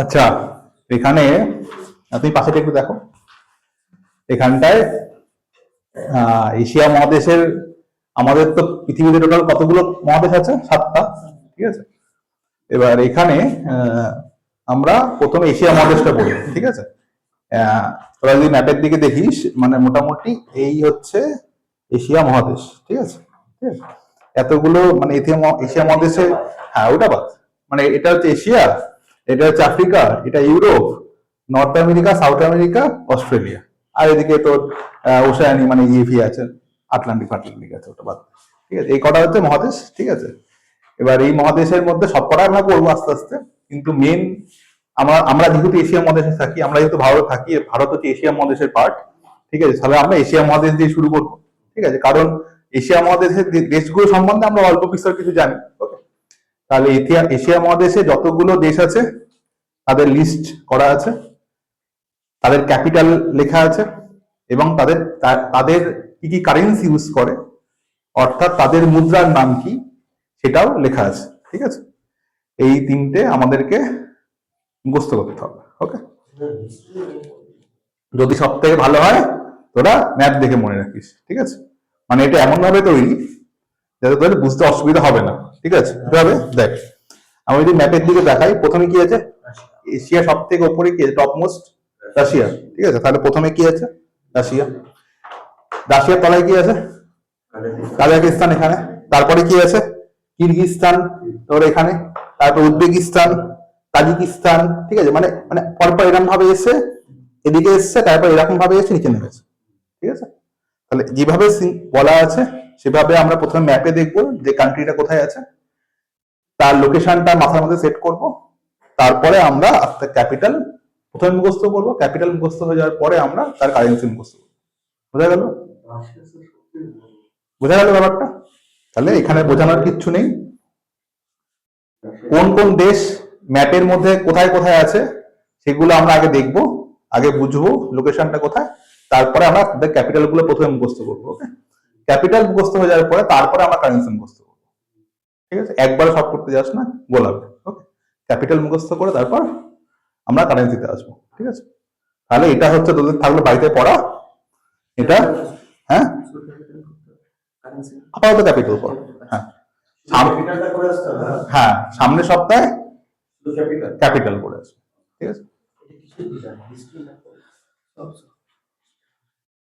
আচ্ছা, এখানে তুমি পাশেটা একটু দেখো। এখানটায় এশিয়া মহাদেশের, আমাদের তো পৃথিবীতে টোটাল কতগুলো মহাদেশ আছে? 7টা, ঠিক আছে। এবার এখানে আমরা প্রথমে এশিয়া মহাদেশটা বলি, ঠিক আছে। তোরা যদি ম্যাপের দিকে দেখিস, মানে মোটামুটি এই হচ্ছে এশিয়া মহাদেশ, ঠিক আছে। ঠিক আছে, এতগুলো মানে এশিয়া মহাদেশে, হ্যাঁ ওটা বাদ, মানে এটা হচ্ছে এশিয়া, এটা হচ্ছে আফ্রিকা, এটা Europe, North America, South America, Australia, আর এদিকে তোর ওশানি মানে ইভি আছে, আটলান্টিক আছে, ওটা বাদ। ঠিক আছে, এই কটা হচ্ছে মহাদেশ, ঠিক আছে। এবার এই মহাদেশের মধ্যে সবকটা আমরা করবো আস্তে আস্তে, কিন্তু মেন আমরা যেহেতু এশিয়া মহাদেশে থাকি, আমরা যেহেতু ভারতে থাকি, ভারত হচ্ছে এশিয়া মহাদেশের পার্ট, ঠিক আছে। তাহলে আমরা এশিয়া মহাদেশ দিয়ে শুরু করবো, ঠিক আছে, কারণ এশিয়া মহাদেশের দেশগুলো সম্বন্ধে আমরা অল্প বিস্তর কিছু জানি। ওকে, তাহলে এশিয়া মহাদেশে যতগুলো দেশ আছে তাদের লিস্ট করা আছে, তাদের ক্যাপিটাল লেখা আছে, এবং তাদের তাদের কি কি কারেন্সি ইউজ করে, অর্থাৎ তাদের মুদ্রার নাম কি সেটাও লেখা আছে, ঠিক আছে। এই তিনটে আমাদেরকে মুখস্থ করতে হবে। ওকে, যদি সব থেকে ভালো হয় তোরা ম্যাপ দেখে মনে রাখিস, ঠিক আছে। মানে এটা এমন ভাবে তৈরি যাতে তোদের বুঝতে অসুবিধা হবে না, ঠিক আছে। কিভাবে দেখ, আমি যদি ম্যাপের দিকে দেখাই, প্রথমে কি আছে? এশিয়া সব থেকে উপরে কি আছে? টপ মোস্ট রাশিয়া, ঠিক আছে। তাহলে প্রথমে কি আছে? রাশিয়া। রাশিয়ার তলায় কি আছে? কাজাকিস্তান এখানে। তারপরে কি আছে? কিরগিজস্তান তোর এখানে, তারপর উজবেকিস্তান, তাজিকিস্তান, ঠিক আছে। মানে মানে পরপর এরকম ভাবে এসে এদিকে এসছে, তারপর এরকম ভাবে এসে নিচে নেমেছে, ঠিক আছে। তাহলে যেভাবে বলা আছে সেভাবে আমরা প্রথমে ম্যাপে দেখবো যে কান্ট্রিটা কোথায় আছে, তার লোকেশনটা মাথার মধ্যে সেট করব, তারপরে আমরা ক্যাপিটাল প্রথমে মুখস্থ করবো, ক্যাপিটাল মুখস্থ হয়ে যাওয়ার পরে আমরা তার কারেন্সি মুখস্থ করবো। বোঝা গেল? বোঝা গেল ব্যাপারটা? তাহলে এখানে বোঝানোর কিচ্ছু নেই। কোন কোন দেশ ম্যাপের মধ্যে কোথায় কোথায় আছে সেগুলো আমরা আগে দেখবো, আগে বুঝবো লোকেশনটা কোথায়, তারপরে আমরা ক্যাপিটাল গুলো প্রথমে মুখস্থ করবো। ওকে, ক্যাপিটাল মুখস্থ হয়ে যাওয়ার পরে তারপরে আমরা কারেন্সি মুখস্থ করবো, ঠিক আছে। একবারে সব করতে যাস না, গোলাবে। ওকে, ক্যাপিটাল মুখস্থ করে তারপর আমরা কারেন্সিতে আসবো, ঠিক আছে। তাহলে এটা হচ্ছে তোদের থাকলো বাড়িতে পড়া এটা। হ্যাঁ, আপাতত ক্যাপিটাল পড়া। হ্যাঁ, হ্যাঁ, সামনের সপ্তাহে ক্যাপিটাল করে আসবে, ঠিক আছে।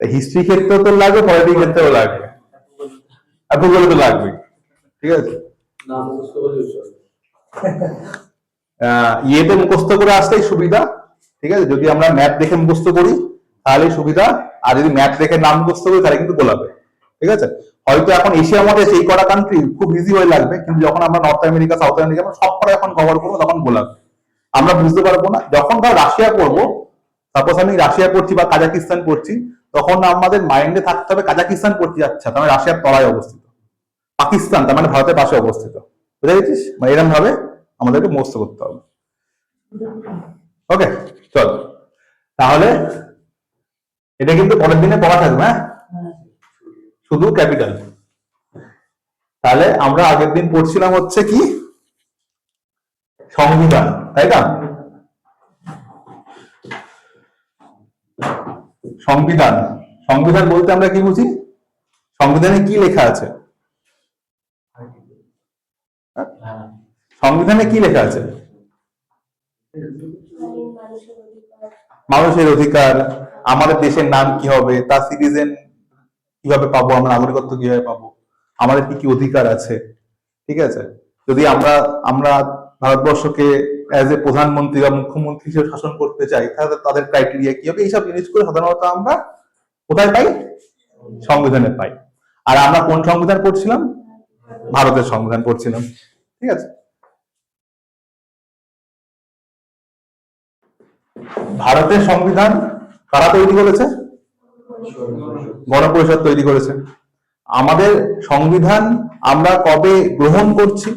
হিস্ট্রি ক্ষেত্রেও তো লাগবে, পলিটিক্স ক্ষেত্রেও লাগবে, আর ভূগোলে তো লাগবে, ঠিক আছে। ইয়েতে মুখস্থ করে আসলেই সুবিধা, ঠিক আছে। যদি আমরা ম্যাপ দেখে মুখস্থ করি তাহলে সুবিধা, আর যদি ম্যাপ দেখে নাম মুখস্থ করি তাহলে কিন্তু গোলাবে, ঠিক আছে। হয়তো এখন এশিয়ার মধ্যে সেই কটা কান্ট্রি খুব ইজি হয়ে লাগবে, কিন্তু যখন আমরা নর্থ আমেরিকা, সাউথ আমেরিকা সব কটা এখন কভার করবো তখন গোলাবে, আমরা বুঝতে পারবো না। যখন ধর রাশিয়া পড়বো, সাপোজ আমি রাশিয়া পড়ছি বা কাজাকিস্তান পড়ছি, তখন আমাদের মাইন্ডে থাকতে হবে কাজাকিস্তান পড়ছি, আচ্ছা তার মানে রাশিয়ার তলায় অবস্থিত, পাকিস্তান তার মানে ভারতের পাশে অবস্থিত, বুঝে গেছিস? মানে এরকম ভাবে আমাদেরকে মুখস্থ করতে হবে। ওকে, চল তাহলে এটা কিন্তু পরের দিনে পড়া থাকবে, হ্যাঁ, শুধু ক্যাপিটাল। তাহলে আমরা আগের দিন পড়ছিলাম হচ্ছে কি সংবিধান, তাই না? সংবিধান, সংবিধান বলতে আমরা কি বুঝি? সংবিধানে কি লেখা আছে? সংবিধানে কি লেখা আছে? মানুষের অধিকার, আমাদের দেশের নাম কি হবে, তার সিটিজেন কিভাবে পাবো, আমরা নাগরিকত্ব কিভাবে পাবো, আমাদের কি কি অধিকার আছে, ঠিক আছে। যদি আমরা আমরা ভারতবর্ষকে অ্যাজ এ প্রধানমন্ত্রী বা মুখ্যমন্ত্রী হিসেবে শাসন করতে চাই, তাহলে তাদের ক্রাইটেরিয়া কি হবে, এইসব জিনিসগুলো সাধারণত আমরা কোথায় পাই? সংবিধানে পাই। আর আমরা কোন সংবিধান পড়ছিলাম? ভারতের সংবিধান পড়ছিলাম, ঠিক আছে। ভারতের সংবিধান কারা তৈরি করেছে? গণপরিষদ তৈরি করেছে। আমাদের সংবিধান আমরা কবে গ্রহণ করছি?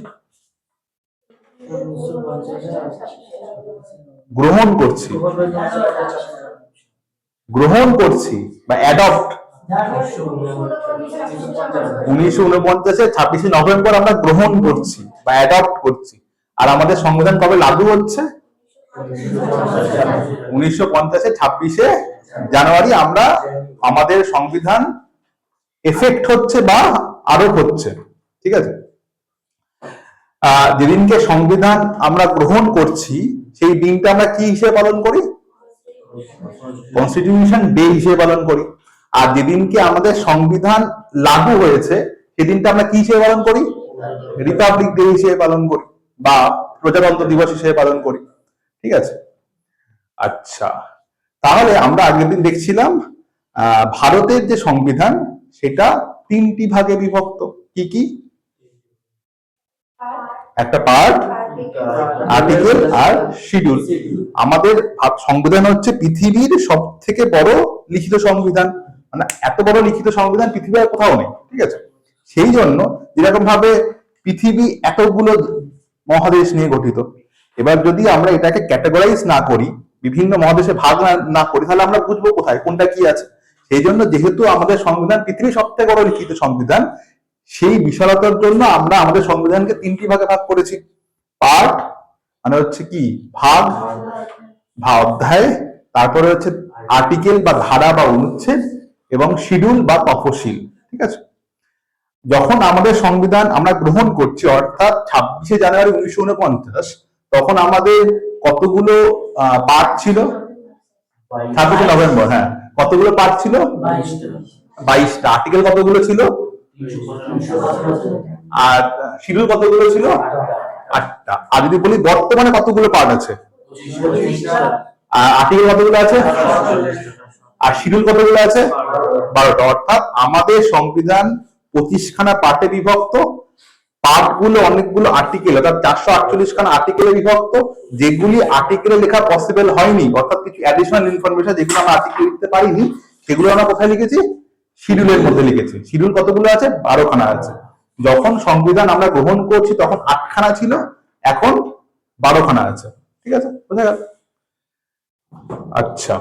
গ্রহণ করছি, গ্রহণ করছি বা অ্যাডপ্ট 1949-এ 26শে নভেম্বর আমরা গ্রহণ করছি বা অ্যাডপ্ট করছি। আর আমাদের সংবিধান কবে লাগু হচ্ছে? 1950 26 জানুয়ারি আমরা আমাদের সংবিধান এফেক্ট হচ্ছে বা আরোপ হচ্ছে, ঠিক আছে। যেদিনকে সংবিধান আমরা গ্রহণ করছি সেই দিনটা আমরা কি হিসেবে পালন করি? কনস্টিটিউশন ডে হিসেবে পালন করি। আর যেদিনকে আমাদের সংবিধান লাগু হয়েছে সেদিনটা আমরা কি হিসেবে পালন করি? রিপাবলিক ডে হিসেবে পালন করি বা প্রজাতন্ত্র দিবস হিসেবে পালন করি, ঠিক আছে। আচ্ছা, তাহলে আমরা আগের দিন দেখছিলাম ভারতের যে সংবিধান সেটা 3টি ভাগে বিভক্ত। কি কি? একটা পার্ট, আর্টিকেল আর শিডিউল। আমাদের সংবিধান হচ্ছে পৃথিবীর সব থেকে বড় লিখিত সংবিধান, মানে এত বড় লিখিত সংবিধান পৃথিবীর কোথাও নেই, ঠিক আছে। সেই জন্য যেরকম ভাবে পৃথিবী এতগুলো মহাদেশ নিয়ে গঠিত, এবার যদি আমরা এটাকে ক্যাটাগরাইজ না করি, বিভিন্ন মহাদেশে ভাগ না করি, তাহলে আমরা বুঝবো কোথায় কোনটা কি আছে। সেই জন্য যেহেতু আমাদের সংবিধান পৃথিবীর সব থেকে বড় লিখিত সংবিধান, সেই বিশালতার জন্য আমরা আমাদের সংবিধানকে 3টি ভাগে ভাগ করেছি। পার্ট মানে হচ্ছে কি ভাগ বা অধ্যায়, তারপরে হচ্ছে আর্টিকেল বা ধারা বা অনুচ্ছেদ, এবং শিডিউল বা তফসিল, ঠিক আছে। যখন আমাদের সংবিধান আমরা গ্রহণ করছি অর্থাৎ 26 জানুয়ারি 1949, তখন আমাদের কতগুলো পার্ট ছিল? 26 নভেম্বর, হ্যাঁ, কতগুলো পার্ট ছিল? 22টা। আর্টিকেল কতগুলো ছিল? আর শিডিউল কতগুলো ছিল? 8টা। আর যদি বলি বর্তমানে কতগুলো পার্ট আছে? আর আর্টিকেল কতগুলো আছে? আর শিডিউল কতগুলো আছে? 12টা। অর্থাৎ আমাদের সংবিধান 25খানা পার্টে বিভক্ত। পার্টগুলো অনেকগুলো আর্টিকেল, অর্থাৎ 448খানা আর্টিকেলে বিভক্ত, যেগুলি আর্টিকেলে লেখা পসিবল হয়নি, অর্থাৎ কিছু অ্যাডিশনাল ইনফরমেশন যেগুলো আমরা আর্টিকেলে লিখতে পারিনি, সেগুলো আমরা কোথায় লিখেছি? শিডিউলের মধ্যে লিখেছি। শিডিউল কতগুলো আছে? 12খানা আছে। যখন সংবিধান আমরা গ্রহণ করছি তখন 8খানা ছিল, এখন 12খানা আছে, ঠিক আছে, বোঝা গেল? আচ্ছা,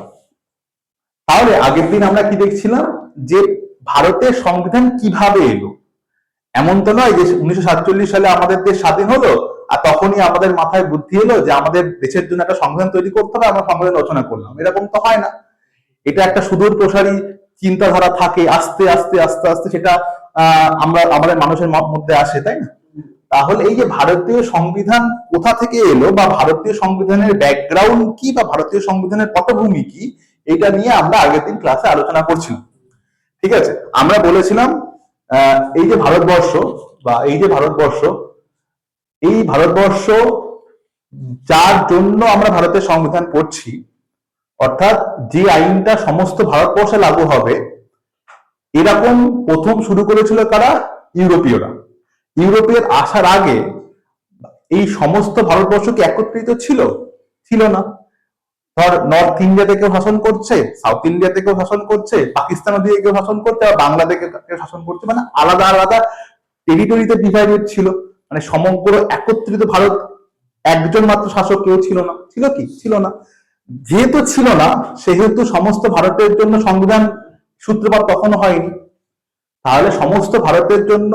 তাহলে আগের দিন আমরা কি দেখছিলাম যে ভারতের সংবিধান কিভাবে এলো। এমন তো নয় যে 1947 সালে আমাদের দেশ স্বাধীন হলো আর তখনই আমাদের মাথায় বুদ্ধি এলো যে আমাদের দেশের জন্য একটা সংবিধান তৈরি করতে হবে, আমরা সংবিধান রচনা করলাম। এরকম তো হয় না। এটা একটা সুদূর প্রসারী চিন্তাধারা থাকে, আস্তে আস্তে আস্তে আস্তে সেটা আমরা আমাদের মানুষের মধ্যে আসে, তাই না? তাহলে এই যে ভারতীয় সংবিধান কোথা থেকে এলো বা ভারতীয় সংবিধানের ব্যাকগ্রাউন্ড কি বা ভারতীয় সংবিধানের পটভূমি কি, এটা নিয়ে আমরা আগের দিন ক্লাসে আলোচনা করছিলাম, ঠিক আছে। আমরা বলেছিলাম এই যে ভারতবর্ষ বা এই ভারতবর্ষ যার জন্য আমরা ভারতের সংবিধান পড়ছি, অর্থাৎ যে আইনটা সমস্ত ভারতবর্ষে লাগু হবে, এরকম প্রথম শুরু করেছিল কারা? ইউরোপীয়রা। ইউরোপীয় আসার আগে এই সমস্ত ভারতবর্ষ কি একত্রিত ছিল? ছিল না। ধর নর্থ ইন্ডিয়া থেকে শাসন করছে, সাউথ ইন্ডিয়া থেকেও শাসন করছে, পাকিস্তান দিয়ে কেউ শাসন করছে, আর বাংলা থেকে কেউ শাসন করছে, মানে আলাদা আলাদা টেরিটরিতে ডিভাইডেড ছিল। মানে সমগ্র একত্রিত ভারত একজন মাত্র শাসক কেউ ছিল না। ছিল কি? ছিল না। যেহেতু ছিল না, সেহেতু সমস্ত ভারতের জন্য সংবিধান সূত্রপাত তখনও হয়নি। তাহলে সমস্ত ভারতের জন্য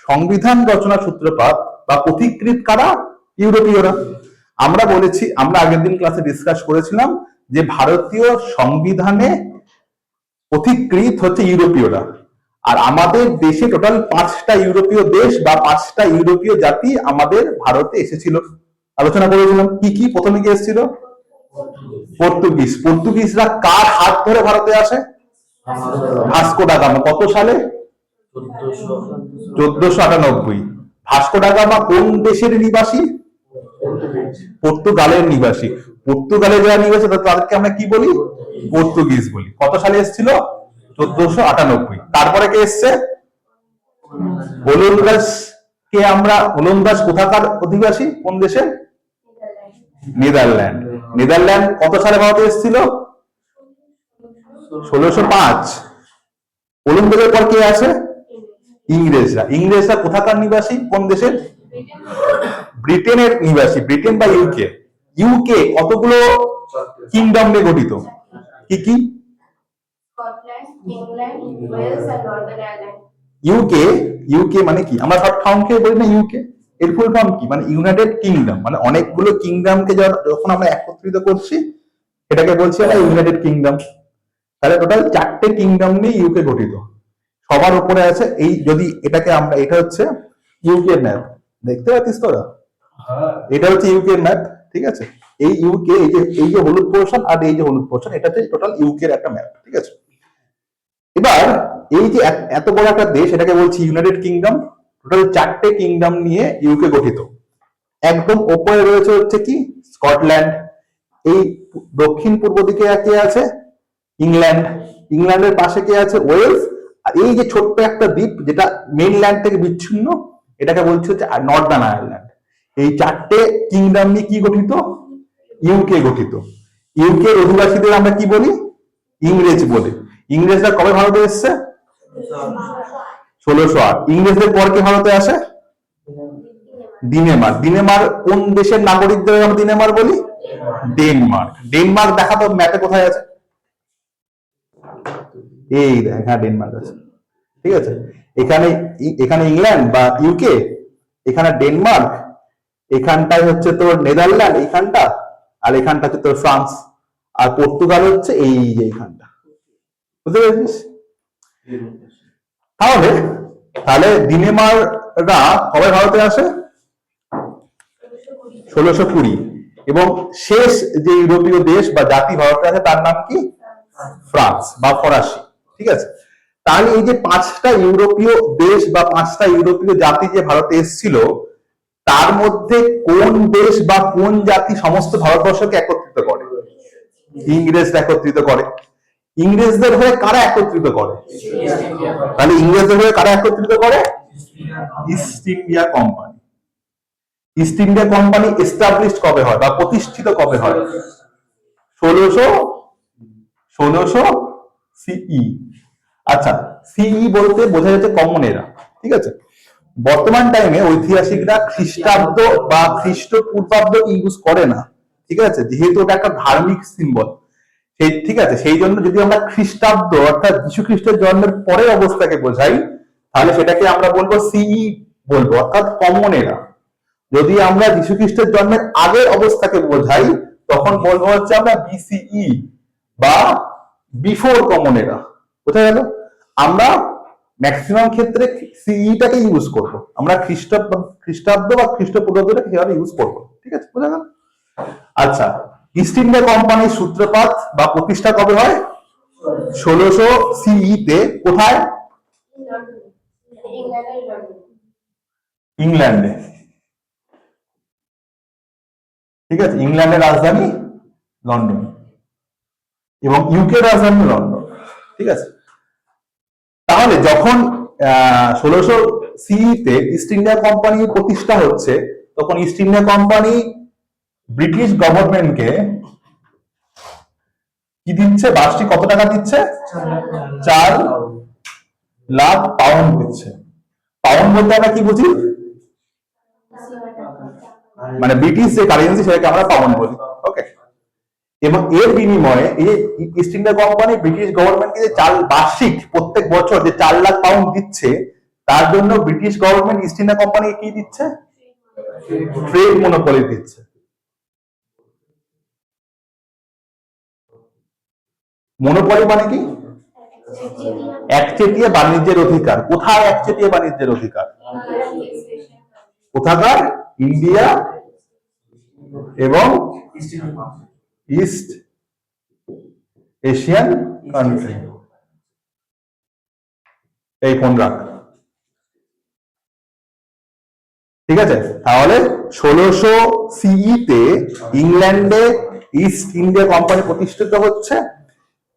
সংবিধান রচনা সূত্রপাত বা পথিকৃৎ কারা? ইউরোপীয়রা। আমরা বলেছি, আমরা আগের দিন ক্লাসে ডিসকাস করেছিলাম যে ভারতীয় সংবিধানে পথিকৃৎ হচ্ছে ইউরোপীয়রা। আর আমাদের দেশে টোটাল 5টা ইউরোপীয় দেশ বা 5টা ইউরোপীয় জাতি আমাদের ভারতে এসেছিল। আলোচনা করেছিলাম কি কি। প্রথমে কি এসেছিল? পর্তুগিজ। পর্তুগিজরা কার হাত ধরে ভারতে আসে? Vasco da Gama. কত সালে? 1498। ভাস্কো ডা গামা কোন দেশের নিবাসী? পর্তুগালের নিবাসী। পর্তুগালে যারা নিবাসী তাদেরকে আমরা কি বলি? পর্তুগিজ বলি। কত সালে এসেছিল? 1498। তারপরে কে এসছে? ওলন্দাজ কে আমরা, ওলন্দাজ কোথাকার অধিবাসী? কোন দেশে? নেদারল্যান্ড। নেদারল্যান্ড কত সালে ভারতে এসেছিল? 1605। ওলন্দাজের পর কে আছে? ইংরেজরা। ইংরেজরা কোথাকার নিবাসী? কোন দেশের? ব্রিটেনের নিবাসী। ব্রিটেন বা ইউকে। ইউকে কতগুলো কিংডম নিয়ে গঠিত? কি কি? ইউকে। ইউকে মানে কি? আমরা সব কাউন্ট্রি বলি না ইউকে। এর ফুল ফর্ম কি, মানে ইউনাইটেড কিংডম, মানে অনেকগুলো কিংডমকে যখন আমরা একত্রিত করছি এটাকে বলছি আমরা ইউনাইটেড কিংডম। তাহলে টোটাল 4টে কিংডম নিয়ে ইউকে গঠিত। সবার উপরে আছে এই, যদি এটাকে আমরা, এটা হচ্ছে ইউকে ম্যাপ, দেখতে পাচ্ছিস তোরা, এটা হচ্ছে ইউকে ম্যাপ, ঠিক আছে। এই ইউকে, এই যে হলুদ পোর্শন আর এই যে হলুদ পোর্শন, এটা হচ্ছে টোটাল ইউকে এর একটা ম্যাপ, ঠিক আছে। এবার এই যে এত বড় একটা দেশ, এটাকে বলছি ইউনাইটেড কিংডম। টোটাল 4টে কিংডম নিয়ে ইউকে গঠিত। একদম ওপরে রয়েছে হচ্ছে কি স্কটল্যান্ড, এই দক্ষিণ পূর্ব দিকে কে আছে ইংল্যান্ড, ইংল্যান্ডের পাশে কে আছে ওয়েলস, আর এই যে ছোট্ট একটা দ্বীপ যেটা মেইনল্যান্ড থেকে বিচ্ছিন্ন, এটাকে বলছে হচ্ছে নর্দার্ন আয়ারল্যান্ড। এই 4টে কিংডম নিয়ে কি গঠিত, ইউকে গঠিত। ইউকে অধিবাসীদের আমরা কি বলি, ইংরেজ বলি। ইংরেজরা কবে ভারতে এসছে, 1608। ইংরেজদের পর কে ভারতে আসে, ডেনমার্ক। ডেনমার্ক কোন দেশের নাগরিকদের আমরা ডেনমার্ক বলি, ডেনমার্ক। ডেনমার্ক দেখা তো ম্যাপে কোথায় আছে, এই দেখ, হ্যাঁ ডেনমার্ক আছে, ঠিক আছে। এখানে এখানে ইংল্যান্ড বা ইউকে, এখানে ডেনমার্ক, এখানটাই হচ্ছে তোর নেদারল্যান্ড এইখানটা, আর এখানটা হচ্ছে তোর ফ্রান্স, আর পর্তুগাল হচ্ছে এই যে এইখানটা, বুঝতে পেরেছিস। তাহলে তাহলে ডেনমার্করা কবে ভারতে আসে, 1620। এবং শেষ যে ইউরোপীয় দেশ বা জাতি ভারতে আছে তার নাম কি, ফ্রান্স বা ফরাসি, ঠিক আছে। তাহলে এই যে 5টা ইউরোপীয় দেশ বা 5টা ইউরোপীয় জাতি যে ভারতে এসেছিল, তার মধ্যে কোন দেশ বা কোন জাতি সমস্ত ভারতবর্ষকে একত্রিত করে, ইংরেজরা একত্রিত করে। ইংরেজদের হয়ে কারা একত্রিত করে, তাহলে ইংরেজদের হয়ে কারা একত্রিত করে, east India company. East India company established কবে হয় বা প্রতিষ্ঠিত কবে হয়, 1600 সিই। আচ্ছা, সিই বলতে বোঝা যাচ্ছে কমন এরা, ঠিক আছে। বর্তমান টাইমে ঐতিহাসিকরা খ্রিস্টাব্দ বা খ্রিস্টপূর্বাব্দ ইউজ করে না, ঠিক আছে, যেহেতু ওটা একটা ধার্মিক সিম্বল, সেই, ঠিক আছে। সেই জন্য যদি আমরা খ্রিস্টাব্দ অর্থাৎ যীশু খ্রিস্টের জন্মের পরের অবস্থাকে বোঝাই, তাহলে সেটাকে আমরা বলবো সিই বলবো, অর্থাৎ কমন এরা। যদি আমরা যীশু খ্রিস্টের জন্মের আগের অবস্থাকে বোঝাই, তখন বলবো হচ্ছে আমরা বিসিই বা বিফোর কমন এরা। কোথায় গেল, আমরা ম্যাক্সিমাম ক্ষেত্রে সিইটাকে ইউজ করব, আমরা খ্রিস্টাব্দ বা খ্রিস্টপূর্বাব্দটাকে সেভাবে ইউজ করব, ঠিক আছে, বোঝা গেল। আচ্ছা, ইস্ট ইন্ডিয়া কোম্পানির সূত্রপাত বা প্রতিষ্ঠা কবে হয়, 1600 সিই তে। কোথায়, ইংল্যান্ডে, ঠিক আছে। ইংল্যান্ডের রাজধানী লন্ডন এবং ইউকে রাজধানী লন্ডন, ঠিক আছে। তাহলে যখন 1600 সিইতে ইস্ট ইন্ডিয়া কোম্পানি প্রতিষ্ঠা হচ্ছে, তখন ইস্ট ইন্ডিয়া কোম্পানি ব্রিটিশ গভর্নমেন্টকে কি দিচ্ছে, বার্ষিক কত টাকা দিচ্ছে, 4,00,000 পাউন্ড দিচ্ছে। পাউন্ড বলতে আমরা কি বুঝি, মানে ব্রিটিশ যে কারেন্সি সেটাকে আমরা পাউন্ড বলি, ওকে। এবং এর বিনিময়ে এই ইস্ট ইন্ডিয়া কোম্পানি ব্রিটিশ গভর্নমেন্টকে যে বার্ষিক প্রত্যেক বছর যে 4,00,000 পাউন্ড দিচ্ছে, তার জন্য ব্রিটিশ গভর্নমেন্ট ইস্ট ইন্ডিয়া কোম্পানিকে কি দিচ্ছে, ট্রেড মনোপলি দিচ্ছে। মনোপলি মানে কি, একচেটিয়া বাণিজ্যের অধিকার। কোথায় একচেটিয়া বাণিজ্যের অধিকার, কোথাকার, ইন্ডিয়া এবং ইস্ট এশিয়ান কান্ট্রি। এই ফোন রাখ, ঠিক আছে। তাহলে 1600 সিই তে ইংল্যান্ডে ইস্ট ইন্ডিয়া কোম্পানি প্রতিষ্ঠিত হচ্ছে,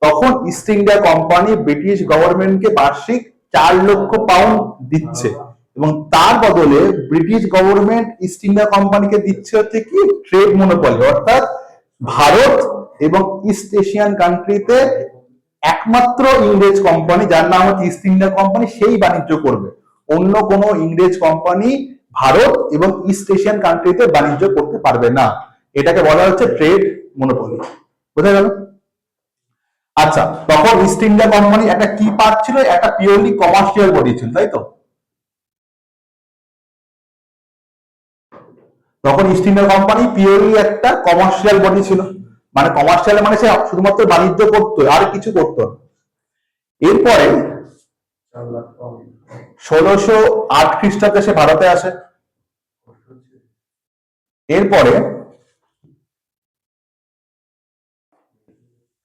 তখন ইস্ট ইন্ডিয়া কোম্পানি ব্রিটিশ গভর্নমেন্টকে বার্ষিক 4,00,000 পাউন্ড দিচ্ছে, এবং তার বদলে ব্রিটিশ গভর্নমেন্ট ইস্ট ইন্ডিয়া কোম্পানিকে দিচ্ছে হচ্ছে কি, ট্রেড মনোপলি, অর্থাৎ ভারত এবং ইস্ট এশিয়ান কান্ট্রিতে একমাত্র ইংরেজ কোম্পানি যার নাম হচ্ছে ইস্ট ইন্ডিয়া কোম্পানি সেই বাণিজ্য করবে। অন্য কোনো ইংরেজ কোম্পানি ভারত এবং ইস্ট এশিয়ান কান্ট্রিতে বাণিজ্য করতে পারবে না। এটাকে বলা হচ্ছে ট্রেড মনোপলি, বোঝা গেল। আচ্ছা, তখন ইস্ট ইন্ডিয়া কোম্পানি একটা কি পার্ট ছিল, একটা পিওরলি কমার্শিয়াল বডি ছিল, তাই তো। তখন ইস্ট ইন্ডিয়া কোম্পানি পিওরলি একটা কমার্শিয়াল বডি ছিল, মানে কমার্শিয়াল মানে সে শুধুমাত্র বাণিজ্য করতো, আর কিছু করতো না। এরপরে 1608 খ্রিস্টাব্দে সে ভারতে আসে। এরপরে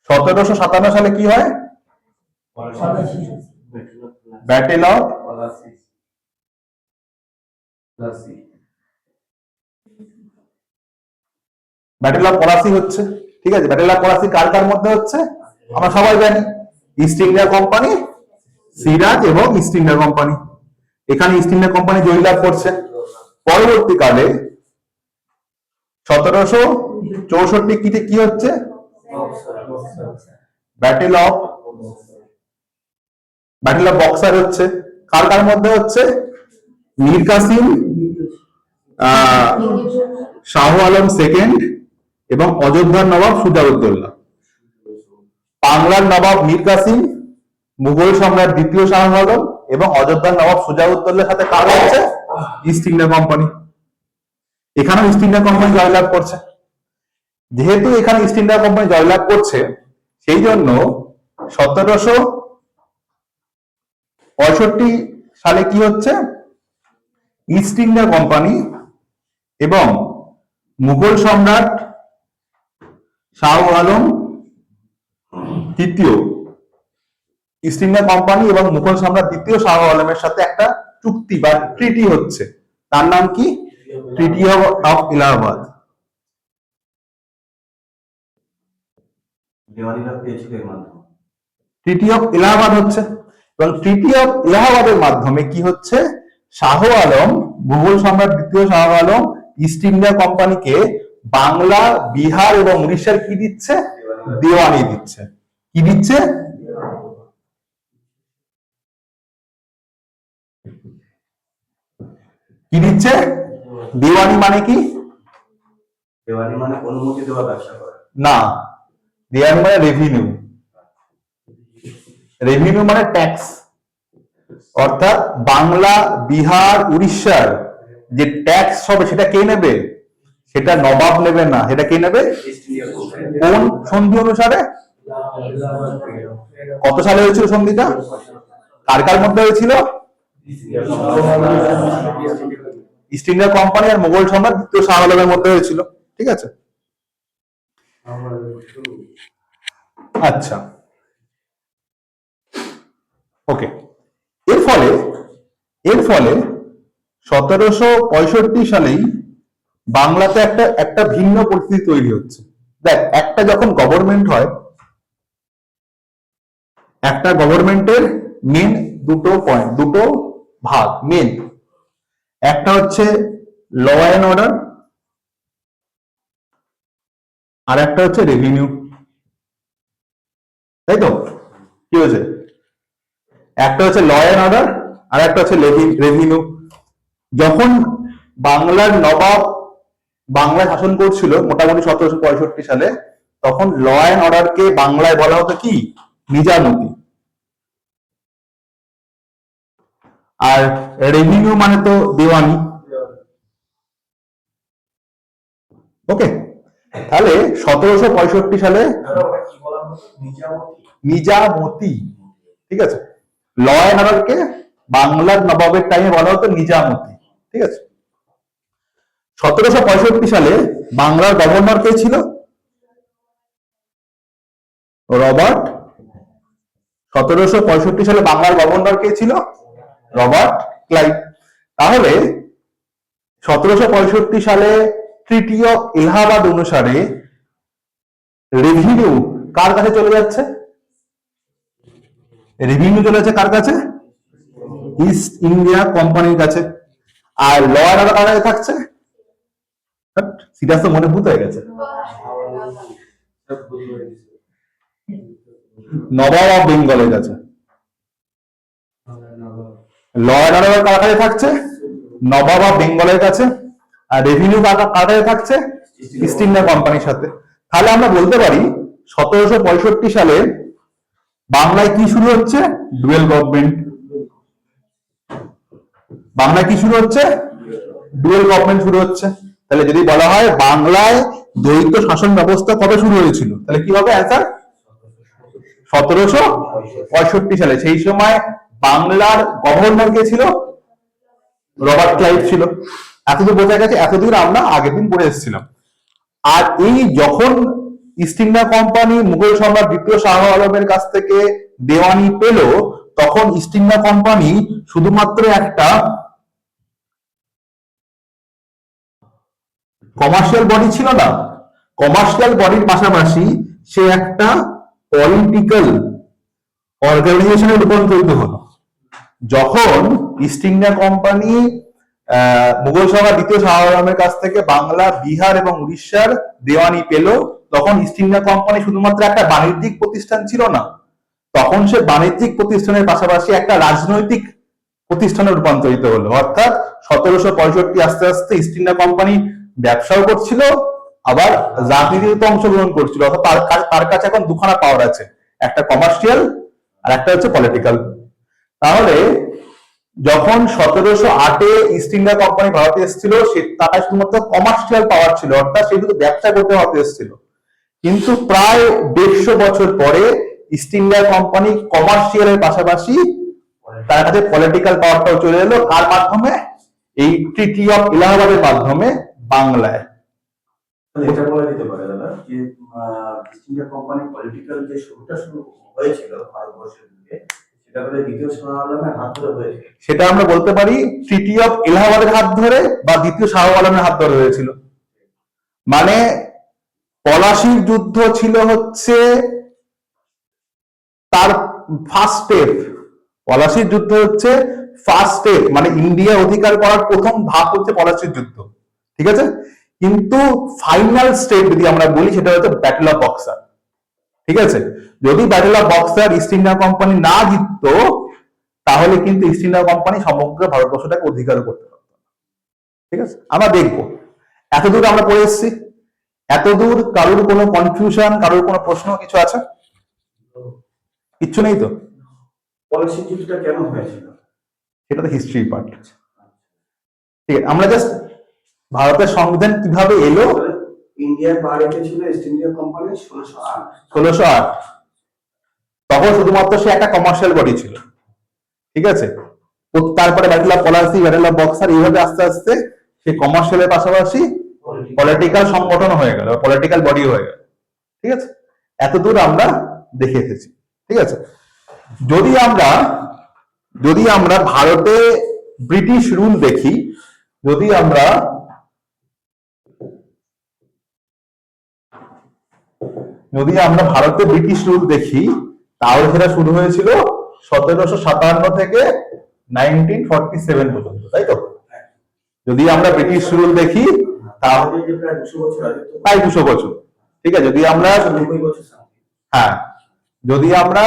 1757 সালে কি হয়? ব্যাটেল অফ পলাশি হচ্ছে, ঠিক আছে। ব্যাটেল অফ পলাশি কার কার মধ্যে হচ্ছে আমরা সবাই জানি, ইস্ট ইন্ডিয়া কোম্পানি, সিরাজ এবং ইস্ট ইন্ডিয়া কোম্পানি। এখানে ইস্ট ইন্ডিয়া কোম্পানি জয়লাভ করছে। পরবর্তীকালে 1764 কি হচ্ছে? ব্যাটেল অফ বক্সার হচ্ছে। কার কার মধ্যে হচ্ছে? মীর কাসিম, শাহ আলম সেকেন্ড এবং অযোধ্যার নবাব সুজাউদ্দৌলা। বাংলার নবাব মীর কাসিম, মুঘল সম্রাট দ্বিতীয় শাহ আলম এবং অযোধ্যার নবাব সুজাউদ্দৌলার সাথে কার হচ্ছে? East India company. এখানেও ইস্ট ইন্ডিয়া কোম্পানি জয়লাভ করছে। যেহেতু এখানে ইস্ট ইন্ডিয়া কোম্পানি জয়লাভ করছে, সেই জন্য 1765 সালে কি হচ্ছে? ইস্ট ইন্ডিয়া কোম্পানি এবং মুঘল সম্রাট শাহ আলম তৃতীয়, ইস্ট ইন্ডিয়া কোম্পানি এবং মুঘল সম্রাট দ্বিতীয় শাহ আলমের সাথে একটা চুক্তি বা ট্রিটি হচ্ছে। তার নাম কি? Treaty of Allahabad. Treaty of Allahabad হচ্ছে, এবং ট্রিটি অফ ইলাহাবাদের মাধ্যমে কি হচ্ছে? শাহ আলম, মুঘল সম্রাট দ্বিতীয় শাহ আলম ইস্ট ইন্ডিয়া কোম্পানিকে বাংলা, বিহার এবং উড়িষ্যার কি দিচ্ছে? দেওয়ানি দিচ্ছে। কি দিচ্ছে? কি দিচ্ছে? দেওয়ানি মানে কি? দেওয়ানি মানে অনুমতি দেওয়া ব্যবসা করা না, দেওয়ানি মানে রেভিনিউ। রেভিনিউ মানে ট্যাক্স। অর্থাৎ বাংলা, বিহার, উড়িষ্যার যে ট্যাক্স হবে সেটা কে নেবে? সেটা নবাব নেবে না, সেটা কে নেবে? কোন সন্ধি অনুসারে? কত সালে হয়েছিল সন্ধিটা? কার কার মধ্যে হয়েছিল? ইস্ট ইন্ডিয়া কোম্পানি আর মুঘল সম্রাট দ্বিতীয় শাহ আলমের মধ্যে হয়েছিল, ঠিক আছে। আচ্ছা, ওকে। এর ফলে 1765 সালেই বাংলাতে একটা ভিন্ন পরিস্থিতি তৈরি হচ্ছে। দেখ, একটা যখন গভর্নমেন্ট হয়, একটা গভর্নমেন্টের মেন দুটো ভাগ মেন। একটা হচ্ছে ল অ্যান্ড অর্ডার, আর একটা হচ্ছে রেভিনিউ, তাই তো? কি হয়েছে? একটা হচ্ছে ল অ্যান্ড অর্ডার আর একটা হচ্ছে রেভিনিউ। যখন বাংলার নবাব বাংলায় শাসন করছিল মোটামুটি 1765 সালে, তখন ল অ্যান্ড অর্ডারকে বাংলায় বলা হতো কি? নিজামতি। আর রেভিনিউ মানে তো দেওয়ানি। ওকে, তাহলে 1765 সালে নিজামতি, ঠিক আছে। ল অ্যান্ড অর্ডারকে বাংলার নবাবের টাইমে বলা হতো নিজামতি, ঠিক আছে। 1765 সালে বাংলার গভর্নর কে ছিল? রবার্ট। 1765 সালে বাংলার গভর্নর কে ছিল? Robert Clive. তাহলে 1765 সালে ট্রিটি অফ এলাহাবাদ অনুসারে রেভিনিউ কার কাছে চলে যাচ্ছে? রেভিনিউ চলে যাচ্ছে কার কাছে? ইস্ট ইন্ডিয়া কোম্পানির কাছে। আর ল অ্যান্ড অর্ডার কার কাছে থাকছে? সিরিয়াস তো মনে ভূত হয়ে গেছে। নবাব অফ বেঙ্গলের কাছে। ল অ্যান্ড অর্ডার কার কাছে থাকছে? নবাব অফ বেঙ্গলের কাছে। আর রেভিনিউ কার কাছে থাকছে? ইস্ট ইন্ডিয়া কোম্পানির সাথে। তাহলে আমরা বলতে পারি 1765 সালে বাংলায় কি শুরু হচ্ছে? Dual government. বাংলায় কি শুরু হচ্ছে? ডুয়েল গভর্নমেন্ট শুরু হচ্ছে। তাহলে যদি বলা হয় বাংলায় দ্বৈত শাসন ব্যবস্থা কবে শুরু হয়েছিল, তাহলে কি হবে অ্যান্সার? 1765 সালে। সেই সময় বাংলার গভর্নর কে ছিল? রবার্ট ক্লাইভ ছিল। এতদূর বোঝা গেছে, এতদূর আমরা আগের দিন পড়ে এসেছিলাম। আর এই যখন ইস্ট ইন্ডিয়া কোম্পানি মুঘল সম্রাট দ্বিতীয় শাহ আলমের কাছ থেকে দেওয়ানি পেল, তখন ইস্ট ইন্ডিয়া কোম্পানি শুধুমাত্র একটা কমার্শিয়াল বডি ছিল না, কমার্শিয়াল বডির পাশাপাশি সে একটা পলিটিক্যাল অর্গানাইজেশনে রূপান্তরিত হলো। যখন ইস্ট ইন্ডিয়া কোম্পানি মুঘল সম্রাট দ্বিতীয় শাহ আলমের কাছ থেকে বাংলা, বিহার এবং উড়িষ্যার দেওয়ানি পেল, তখন ইস্ট ইন্ডিয়া কোম্পানি শুধুমাত্র একটা বাণিজ্যিক প্রতিষ্ঠান ছিল না, তখন সে বাণিজ্যিক প্রতিষ্ঠানের পাশাপাশি একটা রাজনৈতিক প্রতিষ্ঠানে রূপান্তরিত হলো। অর্থাৎ 1765 আস্তে আস্তে ইস্ট ইন্ডিয়া কোম্পানি ব্যবসাও করছিল, আবার রাজনীতিতে অংশগ্রহণ করছিল। অর্থাৎ তার কাছে এখন দুখানা পাওয়ার আছে, একটা কমার্শিয়াল আর একটা হচ্ছে পলিটিক্যাল। তাহলে যখন 1708 ইস্ট ইন্ডিয়া কোম্পানি ভারতে এসেছিল, সে তার শুধুমাত্র কমার্শিয়াল পাওয়ার ছিল, অর্থাৎ সে শুধু ব্যবসা করতে ভারতে এসেছিল। কিন্তু প্রায় 150 বছর পরে ইস্ট ইন্ডিয়া কোম্পানি কমার্শিয়ালের পাশাপাশি তার কাছে পলিটিক্যাল পাওয়ারটাও চলে এলো। কার মাধ্যমে? এই ট্রিটি অফ এলাহাবাদের মাধ্যমে বাংলায়। এটা বলা যেতে পারে দাদা যে ইস্ট ইন্ডিয়া কোম্পানি পলিটিক্যাল যে শুরুটা শুরু হয়েছিল ভারতবর্ষের দিকে, সেটা বলে দ্বিতীয় শাহ আলমের হাত ধরে হয়েছে। সেটা আমরা বলতে পারি ট্রিটি অফ এলাহাবাদের হাত ধরে বা দ্বিতীয় শাহ আলমের হাত ধরে হয়েছিল। মানে পলাশির যুদ্ধ ছিল হচ্ছে তার ফার্স্ট স্টেপ। পলাশির যুদ্ধ হচ্ছে ফার্স্ট স্টেপ, মানে ইন্ডিয়া অধিকার করার প্রথম ধাপ হচ্ছে পলাশির যুদ্ধ, ঠিক আছে? কিন্তু ফাইনাল স্টেপ যদি আমরা বলি, সেটা হচ্ছে ব্যাটল অফ বক্সার, ঠিক আছে? যদি battle of boxer east India company না জিততো, তাহলে কিন্তু ইস্ট ইন্ডিয়া কোম্পানি সমগ্র ভারতবর্ষটাকে অধিকার করতে পারত না, ঠিক আছে? আমরা দেখবো। এতদূর আমরা পড়ে এসেছি, এতদূর কারোর কোনো কনফিউশন, কারোর কোনো প্রশ্ন কিছু আছে? কিচ্ছু নেই তো? পলাশির যুদ্ধটা কেন হয়েছিল সেটা তো হিস্ট্রি পার্ট, ঠিক আছে? আমরা জাস্ট ভারতের সংবিধান কিভাবে এলো। ইন্ডিয়ার বাইরে ছিল ইস্ট ইন্ডিয়া কোম্পানি 1608। 1608 তখন শুধুমাত্র সে একটা কমার্শিয়াল বডি ছিল, ঠিক আছে? তারপরে battle of Palashi, battle of boxer, এইভাবে আস্তে আস্তে সে কমার্শিয়ালের পাশাপাশি পলিটিক্যাল সংগঠন হয়ে গেল, পলিটিক্যাল বডি হয়ে গেল, ঠিক আছে? এতদূর আমরা দেখে এসেছি, ঠিক আছে? যদি আমরা ভারতে ব্রিটিশ রুল দেখি, যদি আমরা ভারতে ব্রিটিশ রুল দেখি, তাহলে সেটা শুরু হয়েছিল 1757 থেকে 1947 পর্যন্ত, তাই তো? যদি আমরা ব্রিটিশ রুল দেখি তাহলে প্রায় 200 বছর, ঠিক আছে? যদি আমরা হ্যাঁ, যদি আমরা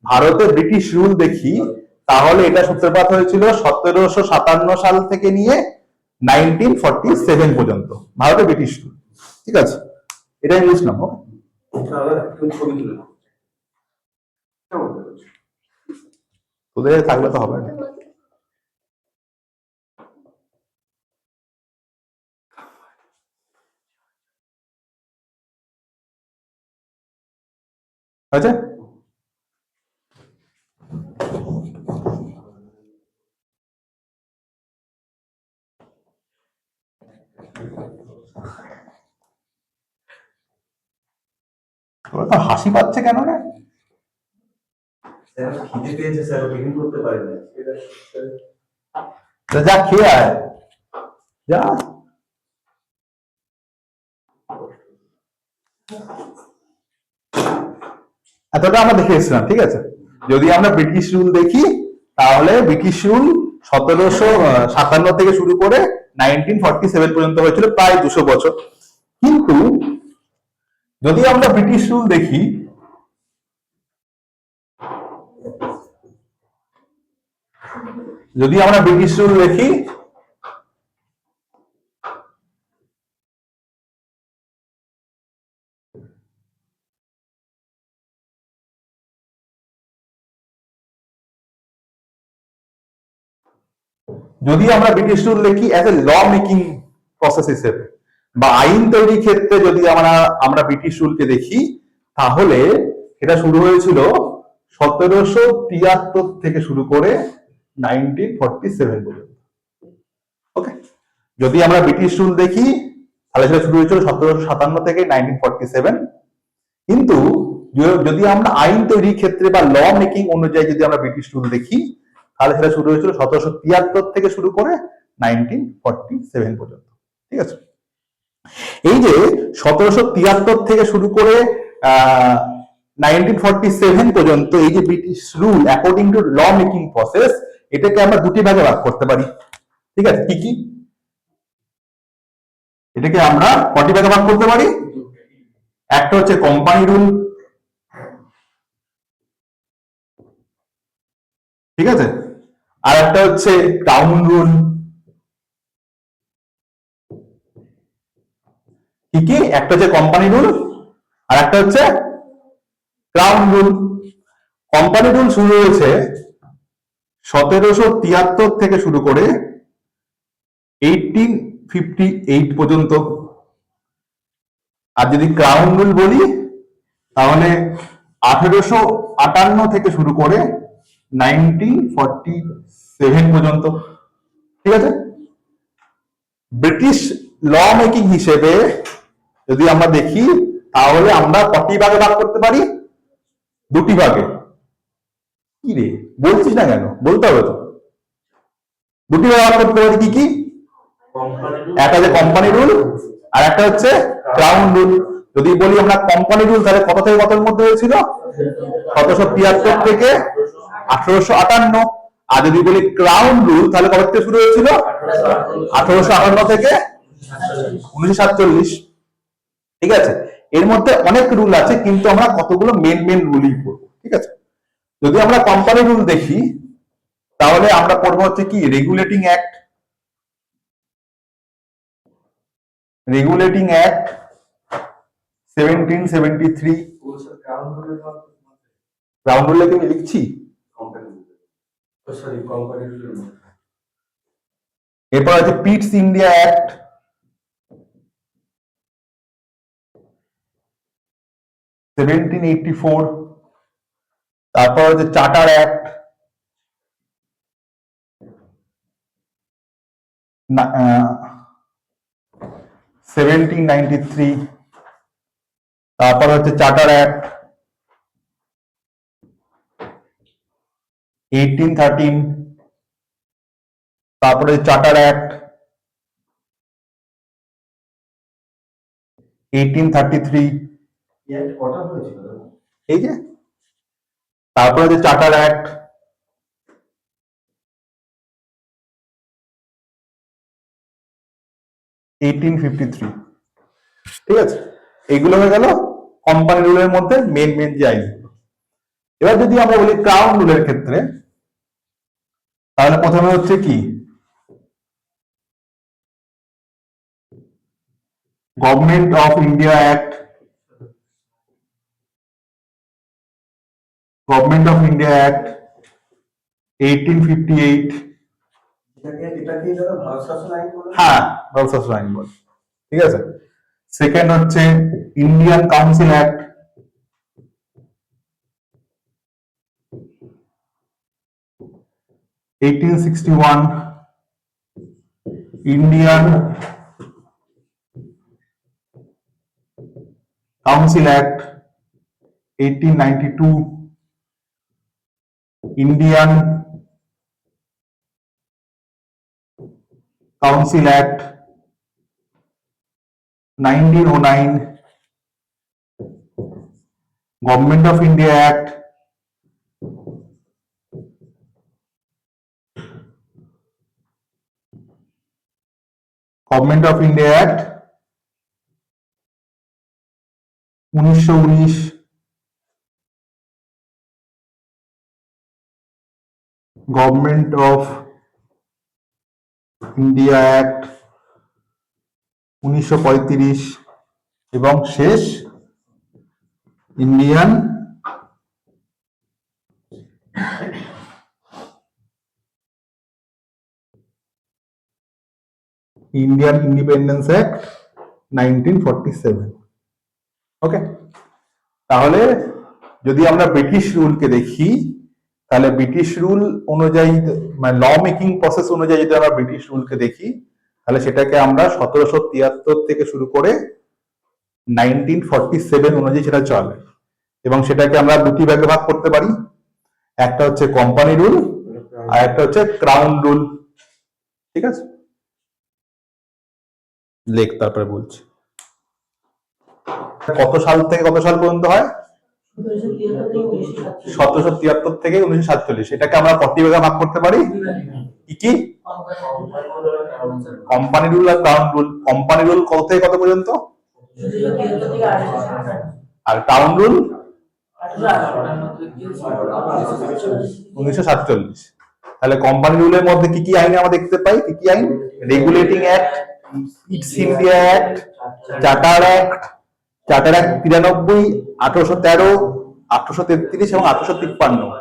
ভারতে ব্রিটিশ রুল দেখি, তাহলে এটা সূত্রপাত হয়েছিল 1757 সাল থেকে নিয়ে 1947 পর্যন্ত ভারতে ব্রিটিশ রুল, ঠিক আছে? এটাই বুঝলাম। তোদের থাকলে তো হবে না। আচ্ছা, তোরা তো হাসি পাচ্ছে কেন রে? খিদে পেয়েছে স্যার, টিফিন করতে পারি না। যা খেয়ে আয়, যা। এতটা আমরা দেখে এসেছিলাম, ঠিক আছে? যদি আমরা ব্রিটিশ রুল দেখি, তাহলে ব্রিটিশ রুল 1757 থেকে শুরু করে 1947 পর্যন্ত হয়েছিল, প্রায় 200 বছর। কিন্তু যদি আমরা ব্রিটিশ রুল দেখি, as a law making process হিসেবে বা আইন তৈরির ক্ষেত্রে যদি আমরা ব্রিটিশ রুলকে দেখি, তাহলে এটা শুরু হয়েছিল 1773 থেকে শুরু করে 1947 পর্যন্ত। ওকে, যদি আমরা ব্রিটিশ রুল দেখি তাহলে সেটা শুরু হয়েছিল 1757 থেকে 1947। কিন্তু যদি আমরা আইন তৈরির ক্ষেত্রে বা ল মেকিং অনুযায়ী যদি আমরা ব্রিটিশ রুল দেখি, তাহলে সেটা শুরু হয়েছিল 1773 থেকে শুরু করে 1947 পর্যন্ত। ঠিক আছে, এই যে 1773 থেকে শুরু করে 1947 পর্যন্ত এই যে British rule according to law making process, এটাকে আমরা দুটি ভাগে ভাগ করতে পারি। ঠিক আছে, কি কি? এটাকে আমরা কটি ভাগে ভাগ করতে পারি? একটা হচ্ছে কোম্পানি রুল, ঠিক আছে, আর একটা হচ্ছে টাউন রুল। কি কি? একটা হচ্ছে কোম্পানি রুল আর একটা হচ্ছে ক্রাউন রুল। কোম্পানি রুল শুরু হয়েছে 1773 থেকে শুরু করে 1858 পর্যন্ত। আর যদি ক্রাউন রুল বলি তাহলে 1858 থেকে শুরু করে 1947 পর্যন্ত। ঠিক আছে, ব্রিটিশ ল মেকিং হিসেবে যদি আমরা দেখি তাহলে আমরা কটি ভাগে ভাগ করতে পারি? দুটি ভাগে। কি রে বলছিস না কেন? বলতে হবে তো। দুটি ভাগে ভাগ করতে পারি, কি কি? একটা হচ্ছে কোম্পানি রুল আর একটা হচ্ছে ক্রাউন রুল। যদি বলি আমরা কোম্পানি রুল, তাহলে কত থেকে কতর মধ্যে হয়েছিল? 1773 থেকে 1858। আর যদি বলি ক্রাউন রুল, তাহলে কত থেকে শুরু হয়েছিল? 1858 থেকে 1947। ঠিক আছে, এর মধ্যে অনেক রুল আছে, কিন্তু আমরা কতগুলো মেন রুলই পড়বো। ঠিক আছে, যদি আমরা কোম্পানি রুল দেখি তাহলে আমরা পড়বো হচ্ছে কি? Regulating act, regulating act 1773। Crown রুলে কি আমি লিখছি? এরপর আছে পিটস ইন্ডিয়া অ্যাক্ট, 1784। তারপর হচ্ছে চার্টার অ্যাক্ট 1793। তারপর হচ্ছে চার্টার অ্যাক্ট 1813। তারপরে চার্টার অ্যাক্ট 1833। এই যে তারপরে যে চার্টার অ্যাক্ট 1853। ঠিক আছে, এগুলো হয়ে গেল কোম্পানি রুলের মধ্যে মেন যে আইনগুলো। এবার যদি আমরা বলি ক্রাউন রুলের ক্ষেত্রে, তাহলে প্রথমে হচ্ছে কি? Government of India act, government of India act 1858। হ্যাঁ, ভারত শাসন আইন বলে। ঠিক আছে, সেকেন্ড হচ্ছে Indian council act 1861। Indian council act 1892। Indian council act 1909। Government of India act 1919। Government of India act 1935। এবং শেষ ইন্ডিয়ান ইন্ডিয়ান ইন্ডিপেন্ডেন্স অ্যাক্ট 1947। ওকে, তাহলে যদি আমরা ব্রিটিশ রুলকে দেখি, তাহলে ব্রিটিশ রুল অনুযায়ী মানে ল মেকিং প্রসেস অনুযায়ী যদি আমরা ব্রিটিশ রুলকে দেখি, তাহলে সেটাকে আমরা 1773 থেকে শুরু করে 1947 অনুযায়ী সেটা চলে, এবং সেটাকে আমরা দুটি ভাগে ভাগ করতে পারি। একটা হচ্ছে কোম্পানি রুল আর একটা হচ্ছে ক্রাউন রুল। ঠিক আছে, লেখ তারপরে বলছি। কত সাল থেকে কত সাল পর্যন্ত হয়? 1773 থেকে 1947। এটাকে আমরা 40 ভাগে ভাগ করতে পারি। কি কি? কোম্পানি রুল আর ক্রাউন রুল। কোম্পানি রুল কত থেকে কত পর্যন্ত? আর ক্রাউন রুল 1947। তাহলে কোম্পানি রুলের মধ্যে কি কি আইন আমরা দেখতে পাই? কি কি আইন? Regulating act, east India act, charter act, charter act 93, 1813, 1833 এবং 1853।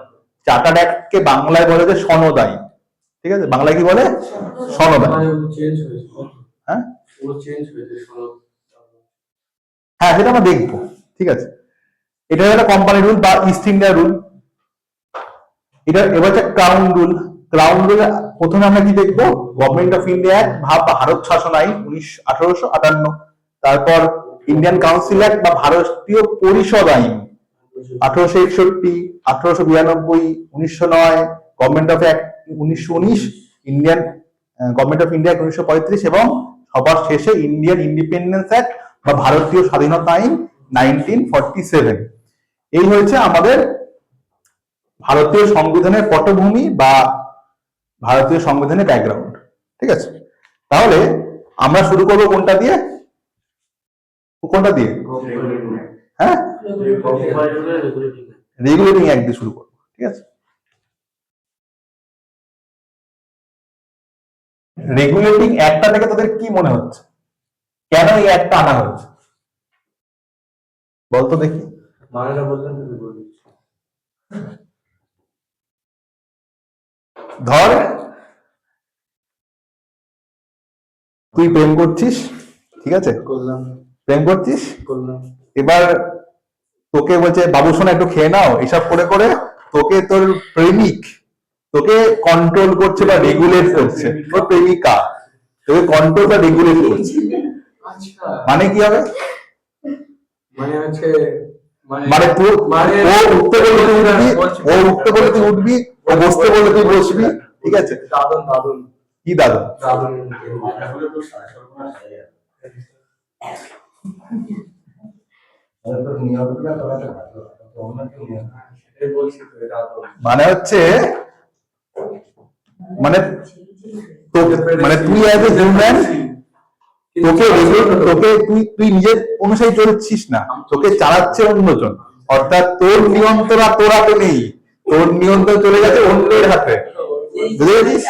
চার্টার অ্যাক্টকে বাংলায় বলে যে সনদ আইন। ঠিক আছে, বাংলায় কি বলে? সনদ আইন। হ্যাঁ হ্যাঁ, সেটা আমরা দেখবো। ঠিক আছে, এটা একটা কোম্পানি রুল বা ইস্ট ইন্ডিয়া রুল। এটা এবার হচ্ছে ক্রাউন রুল। ক্রাউন রুল প্রথমে আমরা কি দেখবো? গভর্নমেন্ট অফ ইন্ডিয়া অ্যাক্ট বা ভারত শাসন আইন 1858। তারপর ইন্ডিয়ান কাউন্সিল অ্যাক্ট বা ভারতীয় পরিষদ আইন 1861, 1892, 1909, government of act 1919, Indian government of India 1935 এবং সবার শেষে ইন্ডিয়ান ইন্ডিপেন্ডেন্স অ্যাক্ট বা ভারতীয় স্বাধীনতা আইন 1947। এই হয়েছে আমাদের ভারতীয় সংবিধানের পটভূমি বা ভারতীয় সংবিধানের ব্যাকগ্রাউন্ড। ঠিক আছে, তাহলে আমরা শুরু করবো কোনটা দিয়ে? কোনটা দিয়ে? হ্যাঁ, রেগুলেটিং অ্যাক্ট দিয়ে শুরু করবো। ঠিক আছে, রেগুলেটিং অ্যাক্টটা থেকে তোদের কি মনে হচ্ছে? কেন এই অ্যাক্টটা আনা হয়েছে বলতো দেখি। ধর তুই প্রেম করছিস, ঠিক আছে, প্রেম করছিস, এবার তোকে বলছে বাবু সোনা একটু খেয়ে নাও, এসব করে করে তোকে তোর প্রেমিক তোকে কন্ট্রোল করছে বা রেগুলেট করছে। তোর প্রেমিকা তোকে কন্ট্রোল বা রেগুলেট করছে। মানে কি হবে? মানে হচ্ছে মানে তুই ও উঠতে বললে তুই উঠবি, ও উঠতে বললে তুই উঠবি, ও বসতে বললে তুই বসবি। ঠিক আছে, দাদন দাদন কি দাদন? দাদন মানে হচ্ছে মানে মানে তুই অ্যাজ এ হিউম্যান তোকে তোকে তুই নিজের অনুযায়ী চলছিস না, তোকে চালাচ্ছে অন্যজন। অর্থাৎ তোর নিয়ন্ত্রণ আর তোর হাতে নেই, তোর নিয়ন্ত্রণ চলে গেছে অন্যের হাতে। বুঝতে পেরেছিস?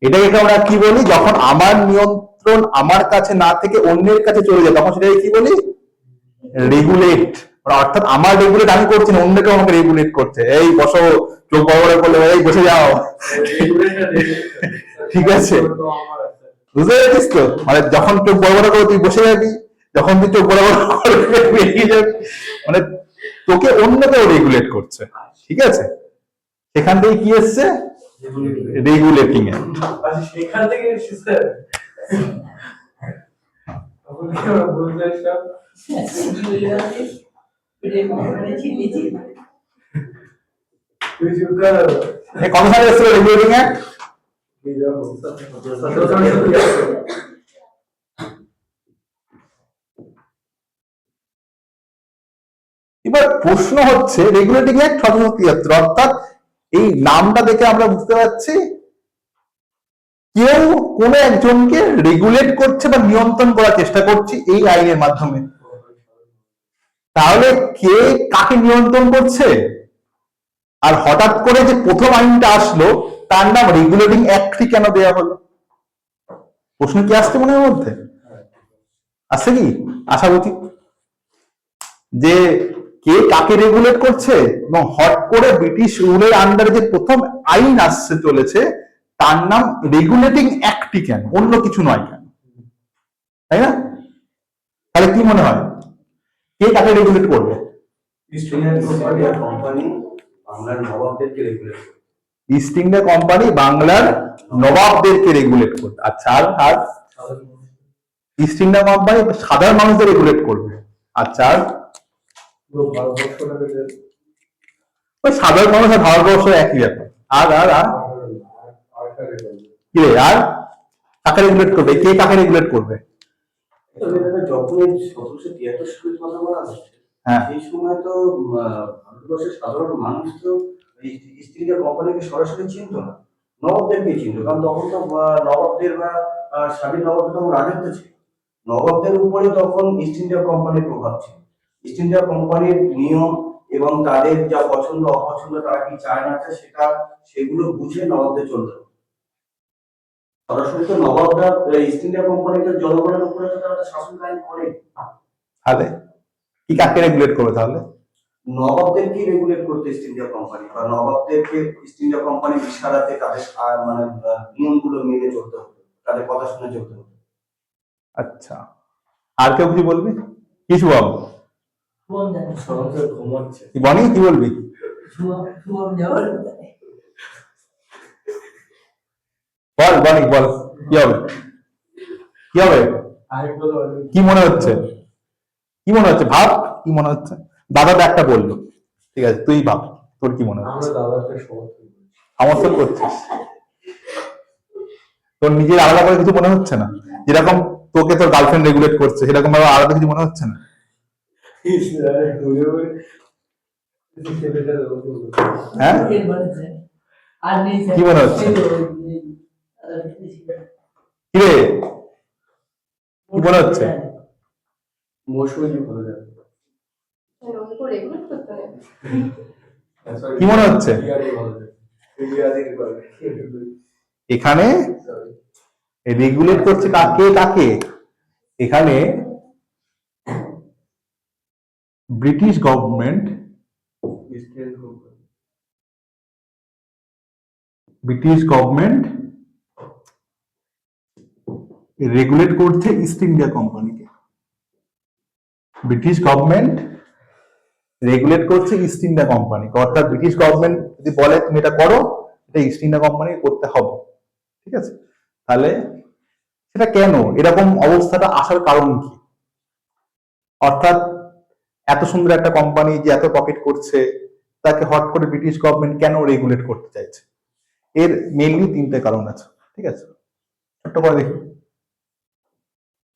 এটাকে আমরা কি বলি? যখন আমার নিয়ন্ত্রণ আমার কাছে না থেকে অন্যের কাছে চলে যায়, তখন সেটাকে কি বলি? রেগুলেট। অর্থাৎ আমার রেগুলেট আমি করছি না, অন্যকে আমাকে রেগুলেট করছে। এই বসো, চোখ বড় বড় করলে এই বসে যাও। ঠিক আছে, বুঝতে পেরেছিস তো? মানে যখন চোখ বড় বড় করে তুই বসে যাবি, যখন তুই চোখ বড় বড় করে বেরিয়ে যাবি, মানে তোকে অন্য কেউ রেগুলেট করছে। ঠিক আছে, সেখান থেকে কি এসছে? Regulating act. সেখান থেকে স্যার তখন কি আমরা বুঝতে সব কত সালে এসেছিল রেগুলেটিং অ্যাক্ট? এবার প্রশ্ন হচ্ছে রেগুলেটিং অ্যাক্ট 1773, অর্থাৎ এই নামটা দেখে আমরা বুঝতে পারছি কেউ কোনো একজনকে রেগুলেট করছে বা নিয়ন্ত্রণ করার চেষ্টা করছে এই আইনের মাধ্যমে। তাহলে কে কাকে নিয়ন্ত্রণ করছে? আর হঠাৎ করে যে প্রথম আইনটা আসলো তার নাম রেগুলেটিং অ্যাক্টই কেন দেওয়া হলো? প্রশ্ন কি আসছে মনের মধ্যে? আসছে কি? আসা উচিত যে কে কাকে রেগুলেট করছে, এবং হট করে ব্রিটিশ রুলের আন্ডারে যে প্রথম আইন আসছে চলেছে তার নাম রেগুলেটিং অ্যাক্টই কেন, অন্য কিছু নয় কেন, তাই না? তাহলে কি মনে হয় কে কাকে রেগুলেট করবে? ইস্ট ইন্ডিয়া কোম্পানি বাংলার নবাবদেরকে রেগুলেট করে। ইস্ট ইন্ডিয়া কোম্পানি বাংলার নবাবদেরকে রেগুলেট করবে। আচ্ছা, আর ইস্ট ইন্ডিয়া কোম্পানি সাধারণ মানুষদের রেগুলেট করবে। আচ্ছা, আর পুরো ভারতবর্ষটাকে ওই সাধারণ মানুষ আর ভারতবর্ষ একই ব্যাপার। আর আর আর কি রে, আর কাকে রেগুলেট করবে, কে কাকে রেগুলেট করবে? যখন এই 1773 সালের কথা বলা হচ্ছে, হ্যাঁ, সেই সময় তো ভারতবর্ষের সাধারণ মানুষ তো ইস্ট ইন্ডিয়া কোম্পানিকে সরাসরি চিনতো না, নবাবদেরকে চিনতো। কারণ তখন তো নবাবদের বা স্বাধীন নবাবদের তখন রাজত্ব ছিল, নবাবদের উপরে তখন ইস্ট ইন্ডিয়া কোম্পানির প্রভাব ছিল। ইস্ট ইন্ডিয়া কোম্পানির নিয়ম এবং তাদের যা পছন্দ অপছন্দ, তারা কি চায় না চায়, সেগুলো বুঝে নবাবদের চলতে হবে। সরাসরি তো নবাবরা ইস্ট ইন্ডিয়া কোম্পানিকে জনগণের উপরে তো তারা শাসন কায়েম করে। তাহলে কি কাকে রেগুলেট করবে? তাহলে নবাবদেরকে রেগুলেট করতে ইস্ট ইন্ডিয়া কোম্পানি, বা নবাবদেরকে ইস্ট ইন্ডিয়া কোম্পানি ইশারাতে তাদের মানে নিয়মগুলো মেনে চলতে হতো, তাদের কথা শুনে চলতে হতো। আচ্ছা, আর কেউ কিছু বলবি? কিছু বল, ঘুমাচ্ছে। কি বনি, কি বলবি? বল বনি, বল, কি হবে, কি হবে, কি মনে হচ্ছে, কি মনে হচ্ছে, ভাব, কি মনে হচ্ছে? দাদা তো একটা বললো, ঠিক আছে, তুই ভাব, তোর কি মনে হচ্ছে? আমরা দাদাকে সমর্থন করি। সমর্থন করছিস? তোর নিজের আলাদা করে কিছু মনে হচ্ছে না? যেরকম তোকে তোর গার্লফ্রেন্ড রেগুলেট করছে, সেরকম ভাবে আলাদা কিছু মনে হচ্ছে না? হ্যাঁ, কি মনে হচ্ছে? কি রে, কি মনে হচ্ছে? মৌসুমী বলে যাবে। কি মনে হচ্ছে? এখানে রেগুলেট করছে কাকে কাকে? এখানে ব্রিটিশ গভর্নমেন্ট, রেগুলেট করছে ইস্ট ইন্ডিয়া কোম্পানিকে। ব্রিটিশ গভর্নমেন্ট রেগুলেট করছে ইস্ট ইন্ডিয়া কোম্পানিকে, অর্থাৎ ব্রিটিশ গভর্নমেন্ট যদি বলে তুমি এটা করো, এটা ইস্ট ইন্ডিয়া কোম্পানিকে করতে হবে, ঠিক আছে? তাহলে সেটা কেন, এরকম অবস্থাটা আসার কারণ কি? অর্থাৎ এত সুন্দর একটা কোম্পানি যে এত প্রফিট করছে, তাকে হট করে ব্রিটিশ গভর্নমেন্ট কেন রেগুলেট করতে চাইছে? এর মেইনলি তিনটে কারণ আছে, ঠিক আছে? ছোট্ট করে দেখি,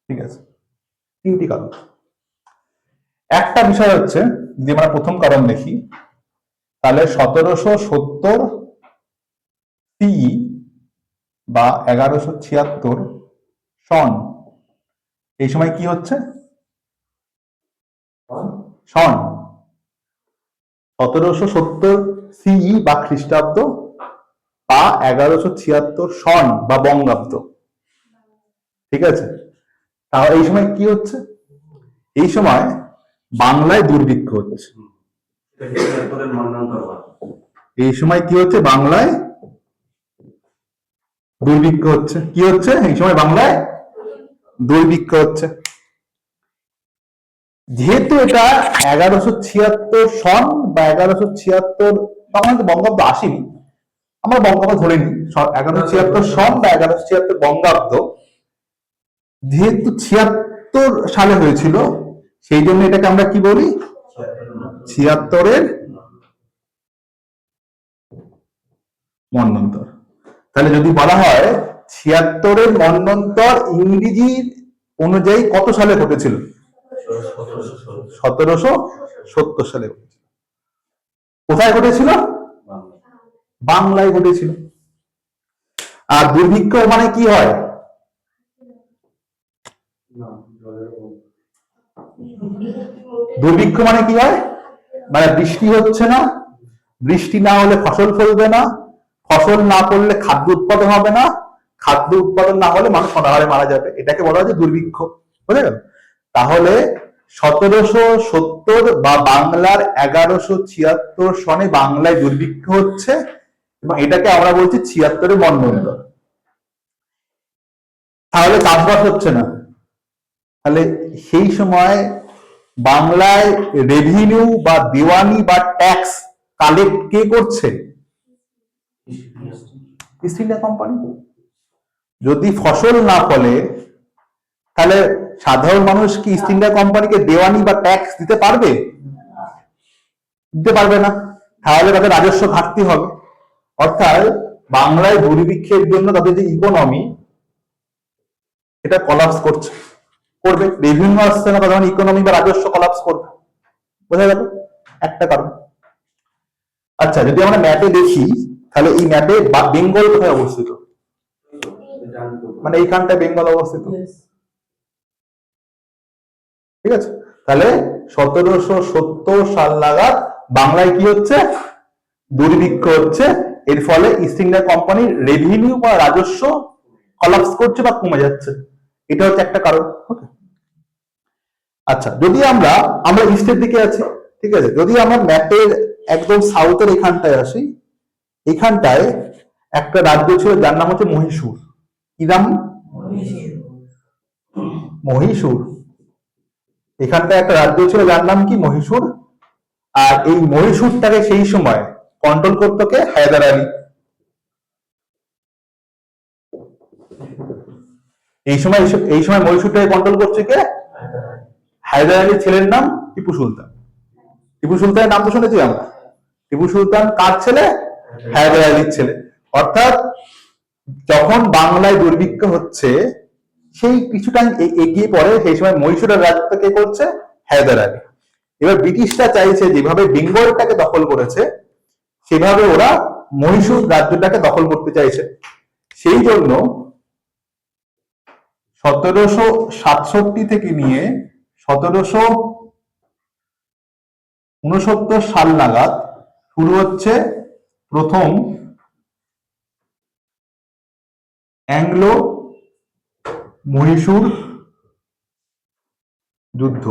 ঠিক আছে? তিনটি কারণ। একটা বিষয় হচ্ছে, যদি আমরা প্রথম কারণ দেখি, তাহলে 1770 সিই বা 1176 সন, এই সময় কি হচ্ছে? সন 1770 সিই বা খ্রিস্টাব্দ বা 1176 সন বা বঙ্গাব্দ, ঠিক আছে? তাহলে এই সময় কি হচ্ছে? এই সময় বাংলায় দুর্ভিক্ষ হচ্ছে। এই সময় কি হচ্ছে? বাংলায় দুর্ভিক্ষ হচ্ছে। কি হচ্ছে এই সময়? বাংলায় দুর্ভিক্ষ হচ্ছে। যেহেতু এটা 1176 সন বা 1176, তখন বঙ্গাব্দ আসেনি, আমরা বঙ্গাব্দ ধরে নিই, 1176 সন বা 1176 বঙ্গাব্দ, যেহেতু 76 সালে হয়েছিল, সেই জন্য এটাকে আমরা কি বলি? 76-এর মন্বন্তর। তাহলে যদি বলা হয় 76-এর মন্বন্তর ইংরেজি অনুযায়ী কত সালে ঘটেছিল? 1770 সালে ঘটেছিল। কোথায় ঘটেছিল? বাংলায় ঘটেছিল। আর দুর্ভিক্ষ মানে কি হয়? দুর্ভিক্ষ মানে কি হয়? মানে বৃষ্টি হচ্ছে না, বৃষ্টি না হলে ফসল ফলবে না, ফসল না করলে খাদ্য উৎপাদন হবে না, খাদ্য উৎপাদন না হলে মানুষ অনাহারে মারা যাবে, এটাকে বলা হয় দুর্ভিক্ষ। বুঝে গেল? তাহলে 1770 বা বাংলার 1176 সনে বাংলায় দুর্ভিক্ষ হচ্ছে, এবং এটাকে আমরা বলছি 76-এর মন্বন্তর। তাহলে চাষবাস হচ্ছে না, তাহলে সেই সময় বাংলায় রেভিনিউ বা দেওয়ানি বা ট্যাক্স কালেক্ট কে করছে? East India company. যদি ফসল না ফলে তাহলে সাধারণ মানুষ কি ইস্ট ইন্ডিয়া কোম্পানিকে দেওয়ানি বা ট্যাক্স দিতে পারবে? দিতে পারবে না। তাহলে তাদের রাজস্ব ঘাটতি হবে। অর্থাৎ বাংলায় দুর্ভিক্ষের জন্য তাদের যে ইকোনমি, এটা কলাপস করবে। রেভিনিউ আসছে না, তাদের ইকোনমি বা রাজস্ব কলাপস করবে। বোঝা গেল একটা কারণ। আচ্ছা, যদি আমরা ম্যাপে দেখি তাহলে এই ম্যাপে বেঙ্গল কোথায় অবস্থিত? মানে এইখানটায় বেঙ্গল অবস্থিত, ঠিক আছে? তাহলে 1770 সাল নাগাদ বাংলায় কি হচ্ছে? দুর্ভিক্ষ হচ্ছে। এর ফলে ইস্ট ইন্ডিয়া কোম্পানির রেভিনিউ বা রাজস্ব কলাপস করছে বা কমে যাচ্ছে। এটা হচ্ছে একটা কারণ। আচ্ছা, যদি আমরা ইস্টের দিকে আছি, ঠিক আছে, যদি আমরা ম্যাপের একদম সাউথের এখানটায় আসি, এখানটায় একটা রাজ্য ছিল যার নাম হচ্ছে মহীশূর। কি নাম? মহীশূর। এখানটায় একটা রাজ্য ছিল যার নাম কি? মহীশূর। আর এই মহীশূরটাকে সেই সময় কন্ট্রোল করতো কে? হায়দার আলী। এই সময় মহীশূরটাকে কন্ট্রোল করছে কে? হায়দার আলীর ছেলের নাম টিপু সুলতান। টিপু সুলতানের নাম তো শুনেছি আমরা। টিপু সুলতান কার ছেলে? হায়দার আলীর ছেলে। অর্থাৎ যখন বাংলায় দুর্ভিক্ষ হচ্ছে, সেই কিছুটা এগিয়ে পড়ে, সেই সময় মহীশূরের রাজত্ব কে করছে? হায়দার আলী। এবার ব্রিটিশরা চাইছে যেভাবে বেঙ্গলটাকে দখল করেছে সেভাবে ওরা মহীশূর রাজ্যটাকে দখল করতে চাইছে। সেই জন্য 1767 থেকে নিয়ে 1769 সাল নাগাদ শুরু হচ্ছে প্রথম অ্যাংলো মহীশূর যুদ্ধ,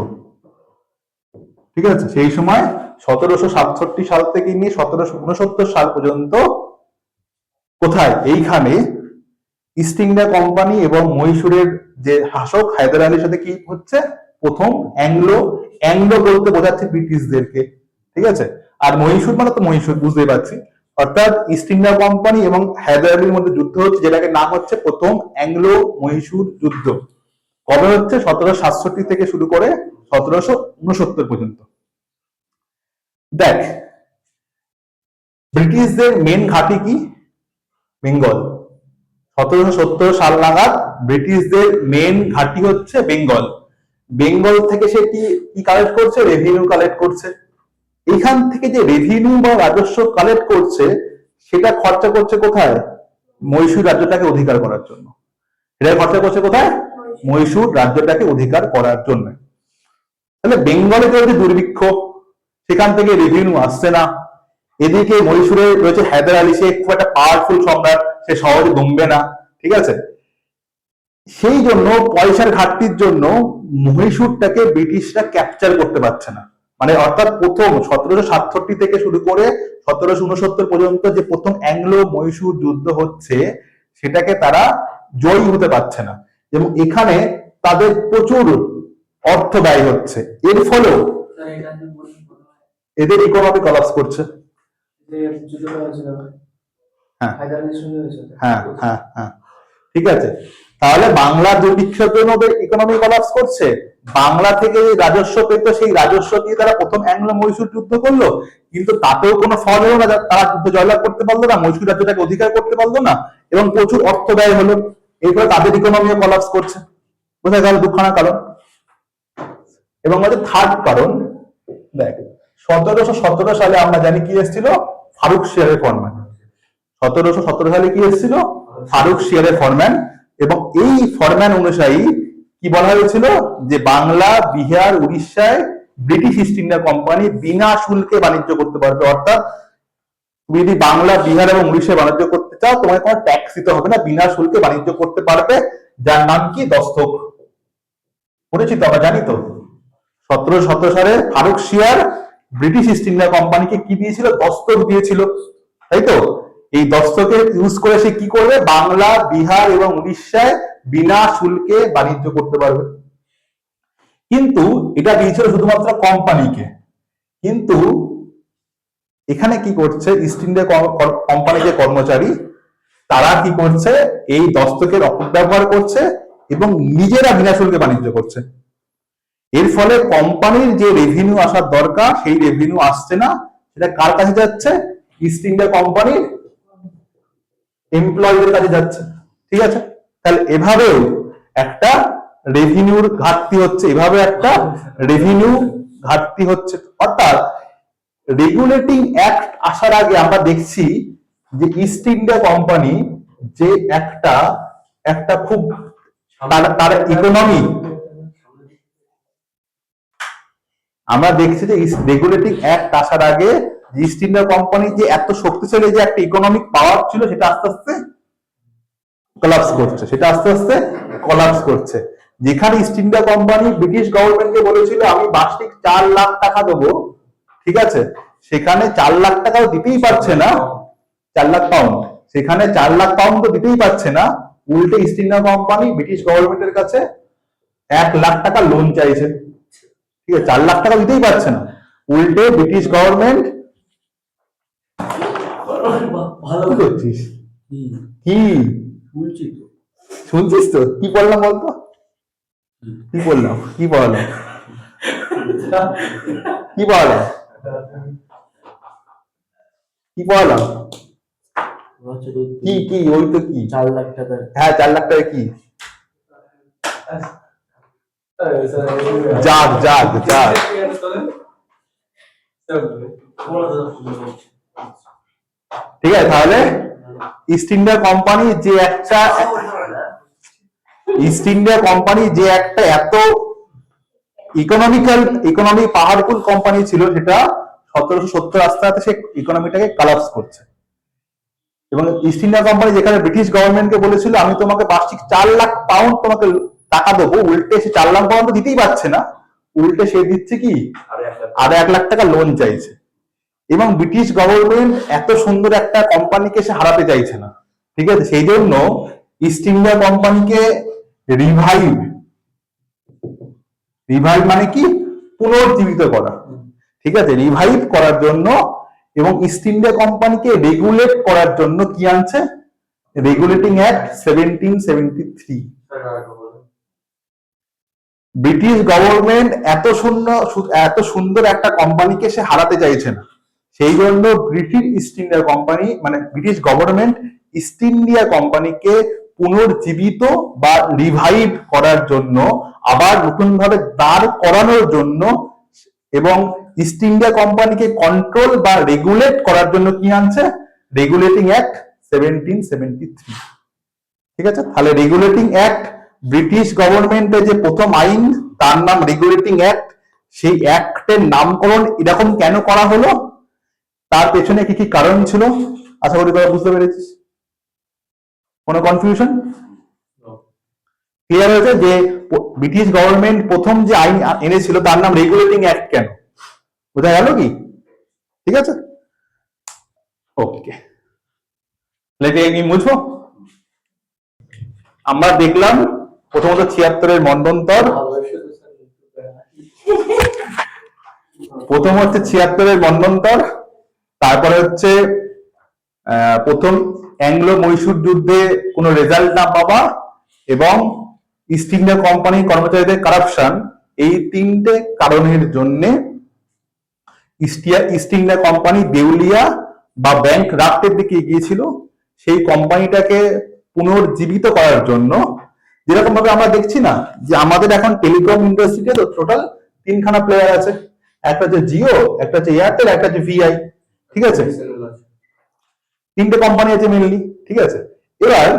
ঠিক আছে? সেই সময় 1767 সাল থেকে নিয়ে 1769 সাল পর্যন্ত কোথায়? এইখানে ইস্ট ইন্ডিয়া কোম্পানি এবং মহীশূরের যে শাসক হায়দার আলীর সাথে কি হচ্ছে? প্রথম অ্যাংলো বলতে বোঝাচ্ছে ব্রিটিশদেরকে, ঠিক আছে? আর মহীশূর মানে তো মহীশূর, বুঝতেই পারছি। অর্থাৎ ইস্ট ইন্ডিয়া কোম্পানি এবং হায়দার আলীর মধ্যে যুদ্ধ হচ্ছে, যেটাকে নাম হচ্ছে প্রথম অ্যাংলো মহীশূর যুদ্ধ। কবে হচ্ছে? 1767 থেকে শুরু করে 1769 পর্যন্ত। দেখ, ব্রিটিশদের মেন ঘাঁটি কি? বেঙ্গল। 1770 সাল নাগাদ ব্রিটিশদের মেন ঘাঁটি হচ্ছে বেঙ্গল। বেঙ্গল থেকে সে কি কালেক্ট করছে? রেভিনিউ কালেক্ট করছে। এখান থেকে যে রেভিনিউ বা রাজস্ব কালেক্ট করছে সেটা খরচা করছে কোথায়? মহীশূর রাজ্যটাকে অধিকার করার জন্য। এটা খরচা করছে কোথায়? মহীশূর রাজ্যটাকে অধিকার করার জন্য। তাহলে বেঙ্গলে যে দুর্ভিক্ষ, সেখান থেকে রেভিনিউ আসছে না। এদিকে মহীশূরে রয়েছে হায়দার আলী, সে খুব একটা পাওয়ারফুল সম্রাট, সে সহজে দমবে না, ঠিক আছে? সেই জন্য পয়সার ঘাটতির জন্য মহীশূরটাকে ব্রিটিশরা ক্যাপচার করতে পারছে না। মানে অর্থাৎ প্রথম 1767 থেকে শুরু করে 1769 পর্যন্ত যে প্রথম অ্যাংলো মহীশূর যুদ্ধ হচ্ছে সেটাকে তারা জয়ী হতে পারছে না, এবং এখানে তাদের প্রচুর অর্থ ব্যয় হচ্ছে। এর ফলেও এদের ইকোনমি কলাপস করছে। হ্যাঁ হ্যাঁ হ্যাঁ, ঠিক আছে। তাহলে বাংলার দুর্ভিক্ষের জন্য ওদের ইকোনমি কলাপস করছে। বাংলা থেকে যে রাজস্ব পেত সেই রাজস্ব দিয়ে তারা প্রথম অ্যাংলো মহীশূর যুদ্ধ করলো, কিন্তু তাতেও কোনো ফল হলো না, তারা যুদ্ধ জয়লাভ করতে পারলো না, মহীশূর রাজ্যটাকে অধিকার করতে পারলো না, এবং প্রচুর অর্থ ব্যয় হলো। এরপরে তাদের ইকোনমিও কলাপস করছে। বোঝা গেল দুখানা কারণ। এবং আমাদের থার্ড কারণ, দেখ, 1717 সালে আমরা জানি কি এসেছিল? ফারুক শিয়ারের ফরমান। 1717 সালে কি এসেছিল? ফারুক শিয়ারের ফরমান। এবং এই ফরমান অনুযায়ী কি বলা হয়েছিল? যে বাংলা, বিহার, উড়িষ্যায় ব্রিটিশ ইস্ট ইন্ডিয়া কোম্পানি বিনা শুল্কে বাণিজ্য করতে পারবে। অর্থাৎ তুমি যদি বাংলা, বিহার এবং উড়িষ্যায় বাণিজ্য করতে চাও, তোমাকে কোনো ট্যাক্স দিতে হবে না, বিনা শুল্কে বাণিজ্য করতে পারবে। যার নাম কি? দস্তক। পড়েছি তো, আমরা জানি তো। 1717 সালে ফারুক শিয়ার ব্রিটিশ ইস্ট ইন্ডিয়া কোম্পানিকে কি দিয়েছিল? দস্তক দিয়েছিল, তাই তো? এই দস্তকে ইউজ করে সে কি করবে, বাংলা, বিহার এবং উড়িষ্যায় বিনা শুল্কে বাণিজ্য করতে পারবে। কিন্তু এটা দিয়েছিল শুধুমাত্র কোম্পানিকে। কিন্তু এখানে কি করছে, ইস্ট ইন্ডিয়া কোম্পানি যে কর্মচারী তারা কি করছে, এই দস্তকের অপব্যবহার করছে এবং নিজেরা বিনা শুল্কে বাণিজ্য করছে। এর ফলে কোম্পানির যে রেভিনিউ আসার দরকার সেই রেভিনিউ আসছে না, সেটা কার কাছে যাচ্ছে, ইস্ট ইন্ডিয়া কোম্পানির এমপ্লয়ীদের কাছে যাচ্ছে। ঠিক আছে, তাহলে এভাবেও একটা রেভিনিউর ঘাটতি হচ্ছে, এভাবে একটা রেভিনিউ ঘাটতি হচ্ছে। অর্থাৎ রেগুলেটিং অ্যাক্ট আসার আগে আমরা দেখছি যে ইস্ট ইন্ডিয়া কোম্পানি যে একটা খুব তার ইকোনমি, আমরা দেখছি যে রেগুলেটিং অ্যাক্ট আসার আগে ইস্ট ইন্ডিয়া কোম্পানি যে এত শক্তিশালী যে একটা ইকোনমিক পাওয়ার ছিল সেটা আস্তে আস্তে কোলাপস করছে, সেটা আস্তে আস্তে কোলাপস করছে। যেখানে ইস্ট ইন্ডিয়া কোম্পানি ব্রিটিশ গভর্নমেন্টকে বলেছিল আমি বার্ষিক 4 লাখ টাকা দেবো, ঠিক আছে, সেখানে 4 লাখ টাকাও দিতেই পারছে না, 4 লাখ পাউন্ড, সেখানে 4 লাখ পাউন্ড তো দিতেই পারছে না, উল্টে ইস্ট ইন্ডিয়া কোম্পানি ব্রিটিশ গভর্নমেন্টের কাছে 1 লাখ টাকা লোন চাইছে। ঠিক আছে, 4 লাখ টাকা দিতেই পারছে না, উল্টে ব্রিটিশ গভর্নমেন্ট ভালো কি করছিস, কি শুনছি তো। শুনছিস তো, কি বললাম বলতো, কি বললাম, কি পড়ালাম, কি পড়ালাম, কি পড়ালাম, কি কি ওই তো কি 4 লাখ টাকা। হ্যাঁ 4 লাখ টাকা কি, জাগ জাগ জাগ। ঠিক আছে, তাহলে ইস্ট ইন্ডিয়া কোম্পানি যে একটা এত ইকোনমি পাওয়ারফুল কোম্পানি ছিল, সেটা 1770 আস্তে আস্তে সে ইকোনমিটাকে কোলাপস করছে। এবং ইস্ট ইন্ডিয়া কোম্পানি যেখানে ব্রিটিশ গভর্নমেন্টকে বলেছিল আমি তোমাকে বার্ষিক 4 লাখ পাউন্ড তোমাকে টাকা দেবো, উল্টে সে 4 লাখ পাউন্ড দিতেই পারছে না, উল্টে সে দিচ্ছে কি আরো 1 লাখ টাকা লোন চাইছে। এবং ব্রিটিশ গভর্নমেন্ট এত সুন্দর একটা কোম্পানিকে সে হারাতে চাইছে না। ঠিক আছে, সেই জন্য ইস্ট ইন্ডিয়া কোম্পানিকে রিভাইভ মানে কি, পুনর্জীবিত করা। ঠিক আছে, রিভাইভ করার জন্য এবং ইস্ট ইন্ডিয়া কোম্পানিকে রেগুলেট করার জন্য কি আনছে, রেগুলেটিং অ্যাক্ট 1773। ব্রিটিশ গভর্নমেন্ট এত সুন্দর একটা কোম্পানিকে সে হারাতে চাইছে না, সেই জন্য ব্রিটিশ ইস্ট ইন্ডিয়া কোম্পানি মানে ব্রিটিশ গভর্নমেন্ট ইস্ট ইন্ডিয়া কোম্পানিকে পুনর্জীবিত বা রিভাইভ করার জন্য, আবার নতুন ভাবে দাঁড় করানোর জন্য এবং ইস্ট ইন্ডিয়া কোম্পানিকে কন্ট্রোল বা রেগুলেট করার জন্য কি আনছে, রেগুলেটিং অ্যাক্ট 1773। ঠিক আছে, তাহলে রেগুলেটিং অ্যাক্ট ব্রিটিশ গভর্নমেন্টের যে প্রথম আইন তার নাম রেগুলেটিং অ্যাক্ট। সেই অ্যাক্টের নামকরণ এরকম কেন করা হলো, তার পেছনে কি কি কারণ ছিল, আশা করি তোমরা বুঝতে পেরেছিস। কোনো কনফিউশন, ক্লিয়ার হয়েছে যে ব্রিটিশ গভর্নমেন্ট প্রথম যে আইন এনেছিল তার নাম রেগুলেটিং অ্যাক্ট কেন, বোঝা গেল কি? ঠিক আছে, ওকে, মুছবো। আমরা দেখলাম প্রথমত 76-এর মন্বন্তর, প্রথম হচ্ছে 76-এর মন্বন্তর, তারপরে হচ্ছে প্রথম অ্যাংলো মহীশূর যুদ্ধে কোনো রেজাল্ট না পাওয়া এবং ইস্ট ইন্ডিয়া কোম্পানির কর্মচারীদের কারাপশন, এই 3টে কারণের জন্য ইস্ট ইন্ডিয়া কোম্পানি দেউলিয়া বা ব্যাংক রাফটের দিকে গিয়েছিল। সেই কোম্পানিটাকে পুনর্জীবিত করার জন্য, যেরকম ভাবে আমরা দেখছি না যে আমাদের এখন টেলিকম ইন্ডাস্ট্রিতে তো টোটাল 3খানা প্লেয়ার আছে, একটা হচ্ছে জিও, একটা হচ্ছে এয়ারটেল, একটা হচ্ছে ভিআই। ঠিক আছে, 3টে কোম্পানি আছে মেনলি। ঠিক আছে, এবার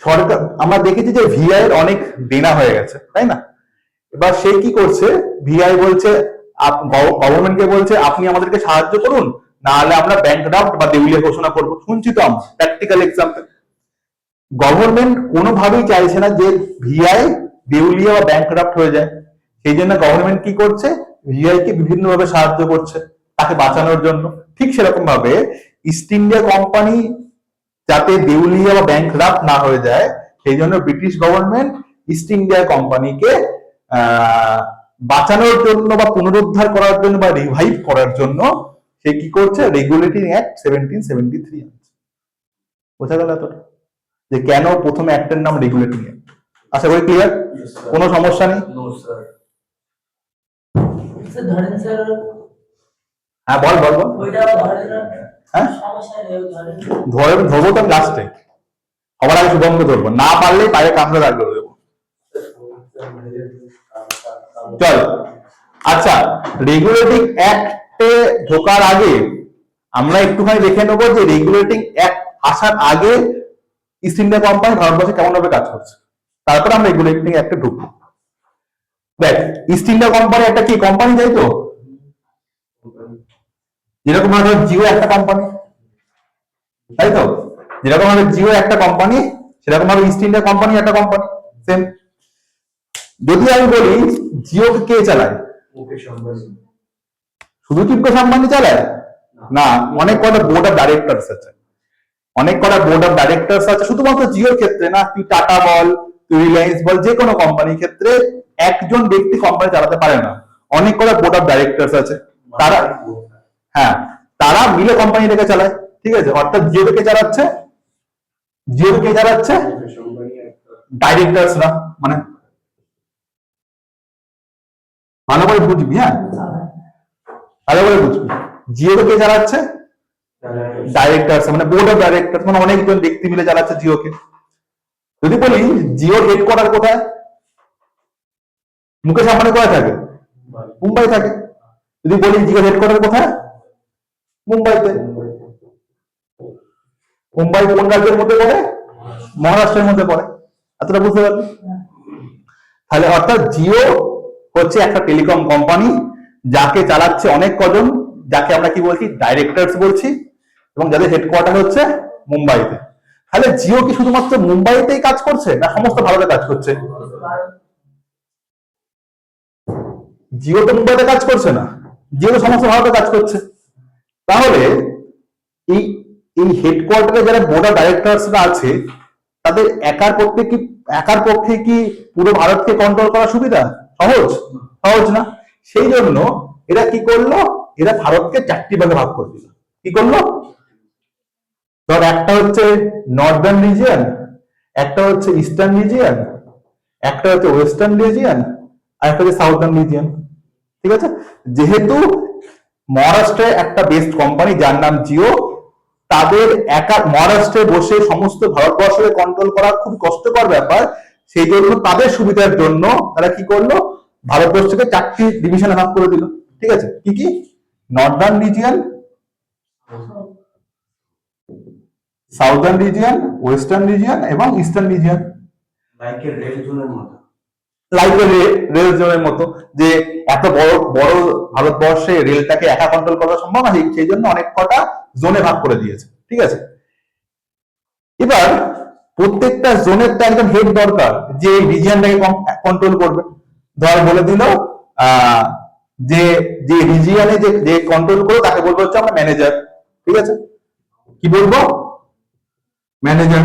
সরকার আমরা দেখেছি যে ভিআই এর অনেক দেনা হয়ে গেছে, তাই না? এবার সে কি করছে, ভিআই বলছে গভর্নমেন্টকে বলছে আপনি আমাদেরকে সাহায্য করুন, না হলে আমরা ব্যাংকরাপ্ট বা দেউলিয়া ঘোষণা করবো। শুনছি তো আমরা প্র্যাকটিক্যাল এক্সাম্পল। গভর্নমেন্ট কোনোভাবেই চাইছে না যে ভিআই দেউলিয়া বা ব্যাংকরাপ্ট হয়ে যায়, সেই জন্য গভর্নমেন্ট কি করছে, ভিআই কে বিভিন্ন ভাবে সাহায্য করছে তাকে বাঁচানোর জন্য। ঠিক সেরকম ভাবে ইস্ট ইন্ডিয়া কোম্পানি যাতে দেউলিয়া বা ব্যাংকরাপ্ট না হয়ে যায়, সেই জন্য ব্রিটিশ গভর্নমেন্ট ইস্ট ইন্ডিয়া কোম্পানিকে বাঁচানোর জন্য বা পুনরুদ্ধার করার জন্য বা রিভাইভ করার জন্য সে কি করছে, রেগুলেটিং অ্যাক্ট 1773 আনছে। বোঝা গেল এতটা যে কেন প্রথমে অ্যাক্টের নাম রেগুলেটিং অ্যাক্ট। আশা করি ক্লিয়ার, কোনো সমস্যা নেই। No sir. স্যার ধরেন স্যার, হ্যাঁ বল বল বল। ওইটা ধরেন না, হ্যাঁ সমস্যা নেই, ধরেন ধরবো তো লাস্টে, সবার আগে শুভমকে ধরবো, না পারলে পায়ে কামড়ে দাঁড় করে দেবো। চল আচ্ছা, রেগুলেটিং অ্যাক্টে ঢোকার আগে আমরা একটুখানি দেখে নেবো যে রেগুলেটিং অ্যাক্ট আসার আগে ইস্ট ইন্ডিয়া কোম্পানি ভারতবর্ষে কেমন ভাবে কাজ করছে, তারপর আমরা রেগুলেটিং অ্যাক্টে ঢুকবো। দেখ, ইস্ট ইন্ডিয়া কোম্পানি একটা কি কোম্পানি, তাই তো? যেরকম ভাবে জিও একটা কোম্পানি, তাই তো? যেরকম ভাবে জিও একটা কোম্পানি, সেরকম ভাবে ইস্ট ইন্ডিয়া কোম্পানি একটা কোম্পানি, সেম। যদি আমি বলি জিওকে কে চালায়, মুকেশ আম্বানি। শুধু কি মুকেশ আম্বানি চালায়? না, অনেক কটা বোর্ড অফ ডাইরেক্টরস আছে, অনেক কটা বোর্ড অফ ডাইরেক্টরস আছে। শুধুমাত্র জিওর ক্ষেত্রে না, তুই টাটা বল, তুই রিলায়েন্স বল, যে কোনো কোম্পানির ক্ষেত্রে একজন ব্যক্তি কোম্পানি চালাতে পারে না, অনেক কটা বোর্ড অফ ডাইরেক্টরস আছে। তারা, হ্যাঁ, তারা মিলে কোম্পানিটাকে চালায়, ঠিক আছে? অর্থাৎ জিওকে কে চালাচ্ছে, জিওকে কে চালাচ্ছে? ডাইরেক্টরসরা। মানে ভালো করে বুঝবি, হ্যাঁ ভালো করে বুঝবি, জিওকে কে চালাচ্ছে? ডাইরেক্টরস, মানে বোর্ড অফ ডাইরেক্টরস, মানে অনেকজন ব্যক্তি মিলে চালাচ্ছে জিওকে। যদি বলি জিওর হেডকোয়ার্টার কোথায়, মুকেশ আম্বানি কোথায় থাকে? মুম্বাই থাকে। যদি বলি জিওর হেডকোয়ার্টার কোথায়? মুম্বাইতে। মুম্বাই কোন রাজ্যের মধ্যে পড়ে? মহারাষ্ট্রের মধ্যে পড়ে। এতটা বুঝতে পারলি? তাহলে অর্থাৎ জিও হচ্ছে একটা টেলিকম কোম্পানি যাকে চালাচ্ছে অনেক কজন, যাকে আমরা কি বলছি, ডাইরেক্টরস বলছি, এবং যাদের হেডকোয়ার্টার হচ্ছে মুম্বাইতে। তাহলে জিও কি শুধুমাত্র মুম্বাইতেই কাজ করছে, না সমস্ত ভারতে কাজ করছে? জিও তো মুম্বাইতে কাজ করছে না, জিও তো সমস্ত ভারতে কাজ করছে। তাহলে এই এই হেডকোয়ার্টারে যারা বোর্ড অফ ডাইরেক্টরসরা আছে, তাদের একার পক্ষে কি পুরো ভারতকে কন্ট্রোল করা সুবিধা? সহজ না। সেই জন্য এরা কি করলো, এরা ভারতকে 4টি ভাগে ভাগ করে দিল। কি করলো? ধর, একটা হচ্ছে নর্দার্ন রিজিয়ন, একটা হচ্ছে ইস্টার্ন রিজিয়ন, একটা হচ্ছে ওয়েস্টার্ন রিজিয়ন, আর একটা হচ্ছে সাউথার্ন রিজিয়ন। ঠিক আছে? যেহেতু মহারাষ্ট্রে একটা বেস্ট কোম্পানি যার নাম জিও, তাদের মহারাষ্ট্রে বসে সমস্ত ভারতবর্ষকে কন্ট্রোল করা খুব কষ্টকর ব্যাপার। সেই জন্য তাদের সুবিধার জন্য তারা কি করলো, ভারতবর্ষকে 4টি ডিভিশনে ভাগ করে দিল। ঠিক আছে? কি কি? Northern region, southern region, western region এবং ইস্টার্ন রিজিয়ন। লাইকের রেড জোনের মতো, লাইকের রেল জোনের মতো, যে এত বড় বড় ভারতবর্ষে রেলটাকে একা কন্ট্রোল করা সম্ভব না, সেই জন্য অনেক কটা জোনে ভাগ করে দিয়েছে। ঠিক আছে? এবার প্রত্যেকটা জোনের তো একজন হেড দরকার, যে এই রিজিয়নটাকে কন্ট্রোল করবে। ধর বলে দিল যে যে রিজিয়নে যে কন্ট্রোল করবে তাকে বলবো হচ্ছে আমরা ম্যানেজার। ঠিক আছে? কি বলবো? ম্যানেজার।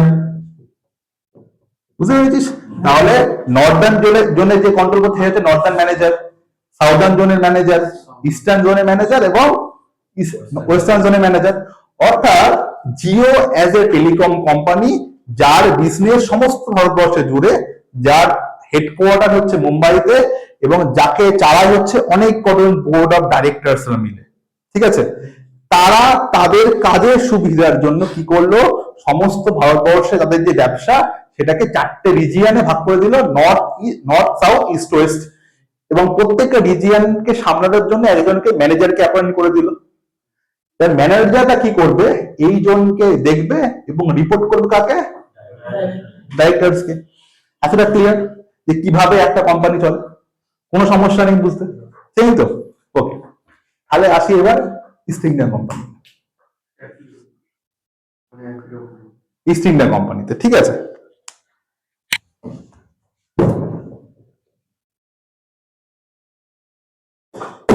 বুঝতে পেরেছিস? তাহলে নর্দার্ন জোনের যে কন্ট্রোল করতে হচ্ছে নর্দার্ন ম্যানেজার, সাউদার্ন জোনের ম্যানেজার, ইস্টার্ন জোনের ম্যানেজার এবং ওয়েস্টার্ন জোনের ম্যানেজার। অর্থাৎ Jio as a telecom company, যার বিজনেস সমস্ত ভারতবর্ষে জুড়ে, যার হেডকোয়ার্টার হচ্ছে মুম্বাইতে, এবং যাকে চালায় হচ্ছে অনেক কজন বোর্ড অফ ডাইরেক্টরসরা মিলে। ঠিক আছে? তারা তাদের কাজের সুবিধার জন্য কি করলো, সমস্ত ভারতবর্ষে তাদের যে ব্যবসা সেটাকে 4টে রিজিয়নে ভাগ করে দিল, নর্থ, সাউথ, ইস্ট, ওয়েস্ট, এবং প্রত্যেকটা রিজিয়নকে সামলানোর জন্য একজনকে ম্যানেজারকে অ্যাপয়েন্ট করে দিল। তার ম্যানেজারটা কি করবে, এই জনকে দেখবে এবং রিপোর্ট করবে কাকে? ডাইরেক্টরসকে। এতটা ক্লিয়ার যে কিভাবে একটা কোম্পানি চলে? কোনো সমস্যা নেই বুঝতে, সেই তো? ওকে, তাহলে আসি এবার east India company, east India কোম্পানিতে। ঠিক আছে?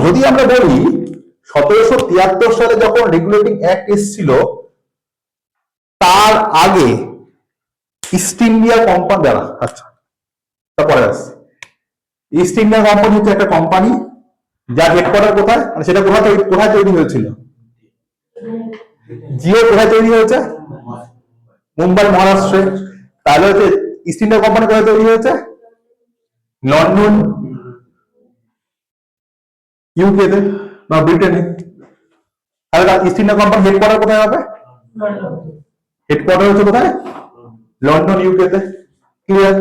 যদি আমরা বলি 1773 সালে যখন রেগুলেটিং অ্যাক্ট এসেছিল, তার আগে ইস্ট ইন্ডিয়া কোম্পানি দ্বারা, আচ্ছা তারপরে আসছে, ইস্ট ইন্ডিয়া কোম্পানি হচ্ছে একটা কোম্পানি যার হেডকোয়ার্টার কোথায়, মানে সেটা কোথায় তৈরি হয়েছিল, জিও কোথায় তৈরি হয়েছে, মুম্বাই মহারাষ্ট্রে। তাহলে হচ্ছে ইস্ট ইন্ডিয়া কোম্পানি কোথায় তৈরি হয়েছে, লন্ডন ইউকে তে বা ব্রিটেনে। তাহলে ইস্ট ইন্ডিয়া কোম্পানি হেডকোয়ার্টার কোথায় হবে, হেডকোয়ার্টার হচ্ছে কোথায়, লন্ডন ইউকে তে। ক্লিয়ার?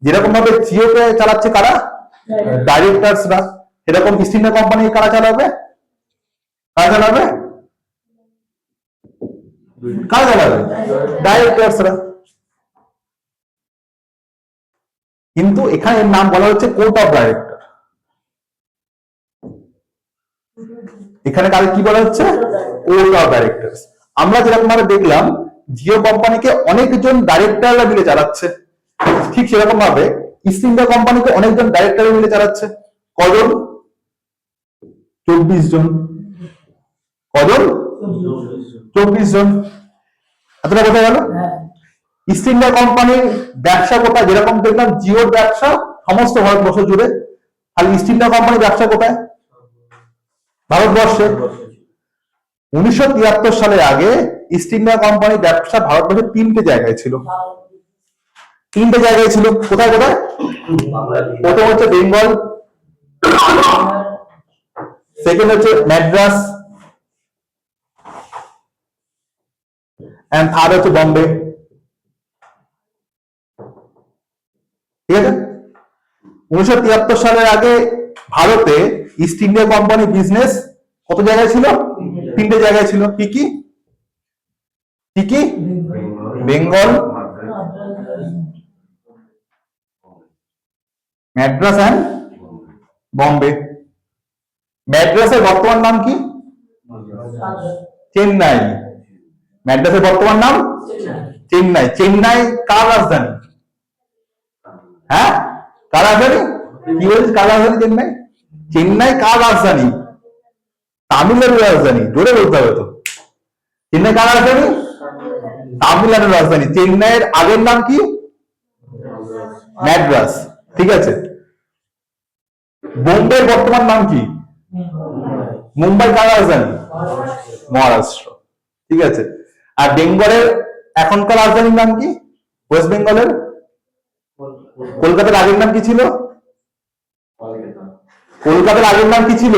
যেরকম ভাবে জিওকে চালাচ্ছে কারা, ডাইরেক্টরসরা, এরকম ইস্ট ইন্ডিয়া কোম্পানি কারা চালাবে, কারা চালাবে, কারা চালাবে, ডাইরেক্টরসরা। কিন্তু এখানে এর নাম বলা হচ্ছে কোর্ট অফ ডাইরেক্টর। এখানে কাকে কি বলা হচ্ছে, কোর্ট অফ ডাইরেক্টরস। আমরা যেরকম ভাবে দেখলাম জিও কোম্পানিকে অনেকজন ডাইরেক্টররা মিলে চালাচ্ছে, ঠিক সেরকম ভাবে ইস্ট ইন্ডিয়া কোম্পানিকে অনেকজন ডাইরেক্টর মিলে চালাচ্ছে। কজন, 24 জন। কজন, 24 জন। এতটা বোঝা গেল? ইস্ট ইন্ডিয়া কোম্পানির ব্যবসা কোথায়, যেরকম দেখলাম জিওর ব্যবসা সমস্ত ভারতবর্ষ জুড়ে, আর ইস্ট ইন্ডিয়া কোম্পানির ব্যবসা কোথায়, ভারতবর্ষে। 1973 সালের আগে ইস্ট ইন্ডিয়া কোম্পানির ব্যবসা ভারতবর্ষে তিনটে জায়গায় ছিল, তিনটে জায়গায় ছিল। কোথায় কোথায়, প্রথম হচ্ছে বেঙ্গল, সেকেন্ড হচ্ছে ম্যাড্রাস, এন্ড থার্ড হচ্ছে বম্বে। ঠিক আছে? 1973 সালের আগে ভারতে ইস্ট ইন্ডিয়া কোম্পানি বিজনেস কত জায়গায় ছিল, তিনটে জায়গায় ছিল। কি কি, কি কি, বেঙ্গল, ম্যাড্রাস এন্ড বম্বে। ম্যাড্রাসের বর্তমান নাম কি, চেন্নাই। ম্যাড্রাসের বর্তমান নাম চেন্নাই। চেন্নাই কার রাজধানী, হ্যাঁ কার রাজধানী, কি বলছিস কার রাজধানী চেন্নাই, চেন্নাই কার রাজধানী, তামিলনাড়ুর রাজধানী। জোরে বলতে হবে তো, চেন্নাই কার রাজধানী, তামিলনাড়ুর রাজধানী। চেন্নাইয়ের আগের নাম কি, ম্যাড্রাস। ঠিক আছে? বোম্বের বর্তমান নাম কি, মুম্বাই কার রাজধানী, মহারাষ্ট্র। ঠিক আছে? আর বেঙ্গলের এখনকার রাজধানীর নাম কি, ওয়েস্ট বেঙ্গলের, কলকাতার আগের নাম কি ছিল, কলকাতার আগের নাম কি ছিল,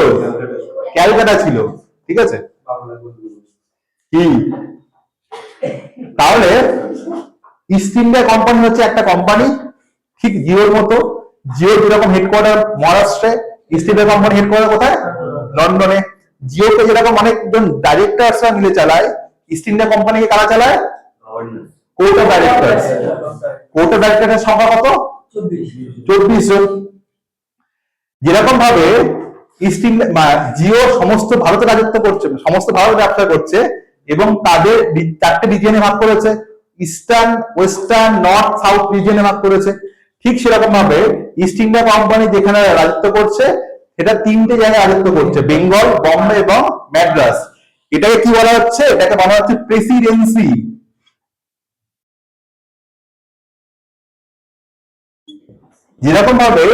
ক্যালকাটা ছিল। ঠিক আছে? কি তাহলে ইস্ট ইন্ডিয়া কোম্পানি হচ্ছে একটা কোম্পানি, ঠিক জিওর মতো। জিও যেরকম হেডকোয়ার্টার মহারাষ্ট্রে, ইস্ট ইন্ডিয়া কোম্পানি হেডকোয়ার্টার কোথায়, লন্ডনে। জিওকে যেরকম অনেকজন ডাইরেক্টরসরা মিলে চালায়, ইস্ট ইন্ডিয়া কোম্পানিকে কারা চালায়, court of directors. Court of ডাইরেক্টরের সংখ্যা কত, 24 জন। যেরকম ভাবে ইস্ট ইন্ডিয়া জিও সমস্ত ভারতে রাজত্ব করছে, সমস্ত ভারত ব্যবসা করছে, এবং তাদের চারটে রিজিয়নে ভাগ করেছে, ইস্টার্ন, ওয়েস্টার্ন, নর্থ, সাউথ রিজিয়নে ভাগ করেছে। ঠিক সেরকম ভাবে ইস্ট ইন্ডিয়া কোম্পানি যেখানে রাজত্ব করছে সেটা তিনটে জায়গায় রাজত্ব করছে, বেঙ্গল, বম্বে এবং ম্যাড্রাস। এটাকে কি বলা হচ্ছে, এটাকে বলা হচ্ছে প্রেসিডেন্সি। যেরকম ভাবে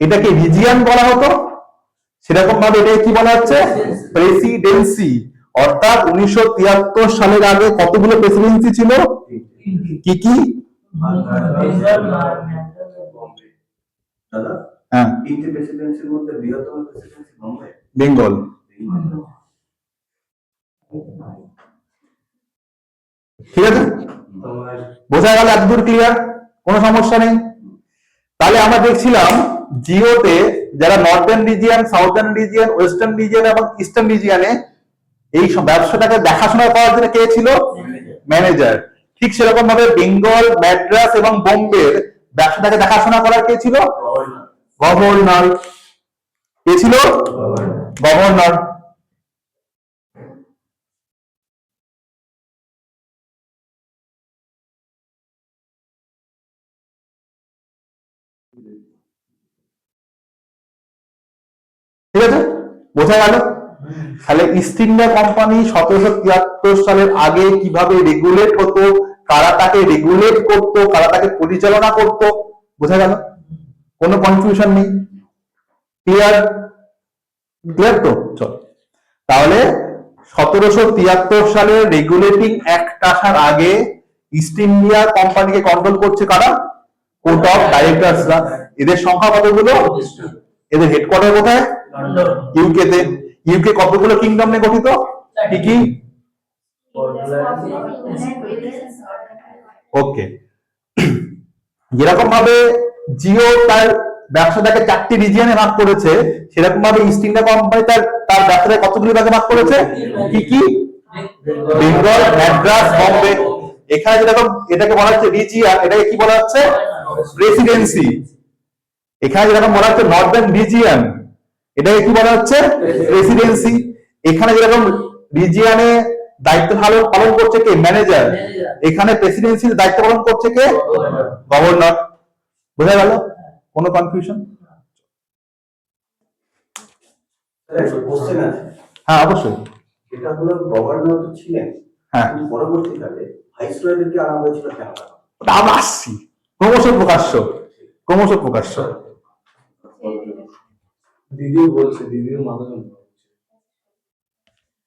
এটাকে রিজিয়ন বলা হতো, সেরকম ভাবে এটাকে কি বলা হচ্ছে, প্রেসিডেন্সি। অর্থাৎ 1973 সালের আগে কতগুলো প্রেসিডেন্সি ছিল, কি কি, দাদা হ্যাঁ, তিনটে প্রেসিডেন্সির মধ্যে বৃহত্তম প্রেসিডেন্সি বোম্বে, বেঙ্গল। ঠিক আছে? বোঝা গেল এতদূর, ক্লিয়ার, কোনো সমস্যা নেই। তাহলে আমরা দেখছিলাম জিওতে যারা Northern region, southern region, western region এবং ইস্টার্ন রিজিয়নে এই ব্যবসাটাকে দেখাশোনা করার জন্য কে ছিল, ম্যানেজার। ঠিক সেরকম ভাবে বেঙ্গল, ম্যাড্রাস এবং বোম্বের ব্যবসাটাকে দেখাশোনা করার কে ছিল, গভর্নর। কে ছিল, গভর্নর। ঠিক আছে? বোঝা গেল? তাহলে ইস্ট ইন্ডিয়া কোম্পানি 1773 সালের আগে কিভাবে রেগুলেট হতো, কারা তাকে রেগুলেট করতো, কারা তাকে পরিচালনা করতো, বোঝা গেল? কোনো কনফিউশন নেই। ক্লিয়ার? ক্লিয়ার তো? চল তাহলে 1773 সালে রেগুলেটিং অ্যাক্ট আসার আগে ইস্ট ইন্ডিয়া কোম্পানিকে কন্ট্রোল করছে কারা? কোর্ট অফ ডাইরেক্টরসরা। এদের সংখ্যা কতগুলো? এদের হেডকোয়ার্টার কোথায়? লন্ডন। ইউকে তে। ইউকে কতগুলো কিংডম নিয়ে গঠিত? কি কি? ওকে। যেরকম ভাবে জিও তার ব্যবসাটাকে 4টি রিজিয়নে ভাগ করেছে, সেরকম ভাবে ইস্ট ইন্ডিয়া কোম্পানি তার তার ব্যবসাটাকে কতগুলি ভাগে ভাগ করেছে? কি কি? বেঙ্গল, ম্যাড্রাস, বম্বে। এখানে যেরকম এটাকে বলা হচ্ছে রিজিয়ন, এটাকে কি বলা হচ্ছে? প্রেসিডেন্সি। এখানে যেরকম বলা হচ্ছে নর্দার্ন রিজিয়ন, এটাকে কি বলা হচ্ছে? প্রেসিডেন্সি। এখানে যেরকম রিজিয়নে দায়িত্ব পালন করছে কে? ম্যানেজার। এখানে প্রেসিডেন্সির দায়িত্ব পালন করছে কে? গভর্নর। বোঝা গেল? কোনো কনফিউশন? কোশ্চেন আছে। হ্যাঁ অবশ্যই। এটা হলো গভর্নর তো ছিলেন, হ্যাঁ কিন্তু পরবর্তীকালে ভাইসরয়দেরকে আনা হয়েছিল কেন? ওটা আবার আসছি। ক্রমশ প্রকাশ্য, ক্রমশ প্রকাশ্য। দিদিও বলছে, দিদিও মাথা যন্ত্রণা করছে।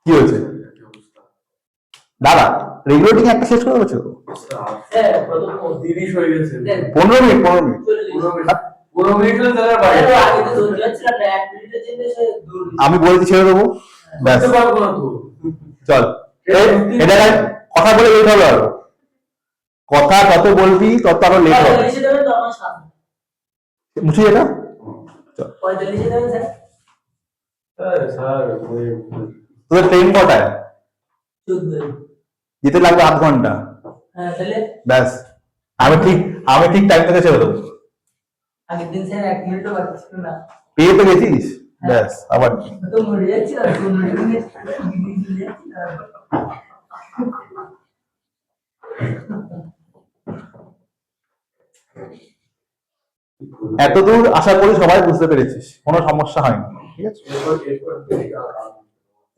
কি হয়েছে দাদা? রেগুলেটিং একটা শেষ করে দেবো। হ্যাঁ, প্রথম 30 হয়ে গেছে। 15 মিনিট, 15 মিনিট। 15 মিনিট হলে তারা বাইরে আগে তো ধরে যাচ্ছিলাম না, 1 মিনিটের জন্য সে দূর। আমি বলেছি ছেড়ে দেবো, ব্যাস। বুঝতে পারবো না তো। চল এটা কথা বলে লেট হবে আরো। কথা যত বলবি তত আরো লেট হবে। 45 দেবেন তো আমার সাথে। মুছি এটা। 45 দেবেন স্যার। স্যার তোদের ট্রেন কটায়? 14। যেতে লাগবে 8 ঘন্টা। হ্যাঁ, তাহলে ব্যাস। আমি ঠিক টাইম থেকে ছেড়ে দেবো। আগের দিন স্যার 1 মিনিটও বাকি ছিল না। পেয়ে তো গেছিস, ব্যাস। আবার কি? তো মরে যাচ্ছি আর 15 মিনিট দিদি যাচ্ছি না। এতদূর আশা করি সবাই বুঝতে পেরেছিস, কোনো সমস্যা হয়নি। ঠিক আছে,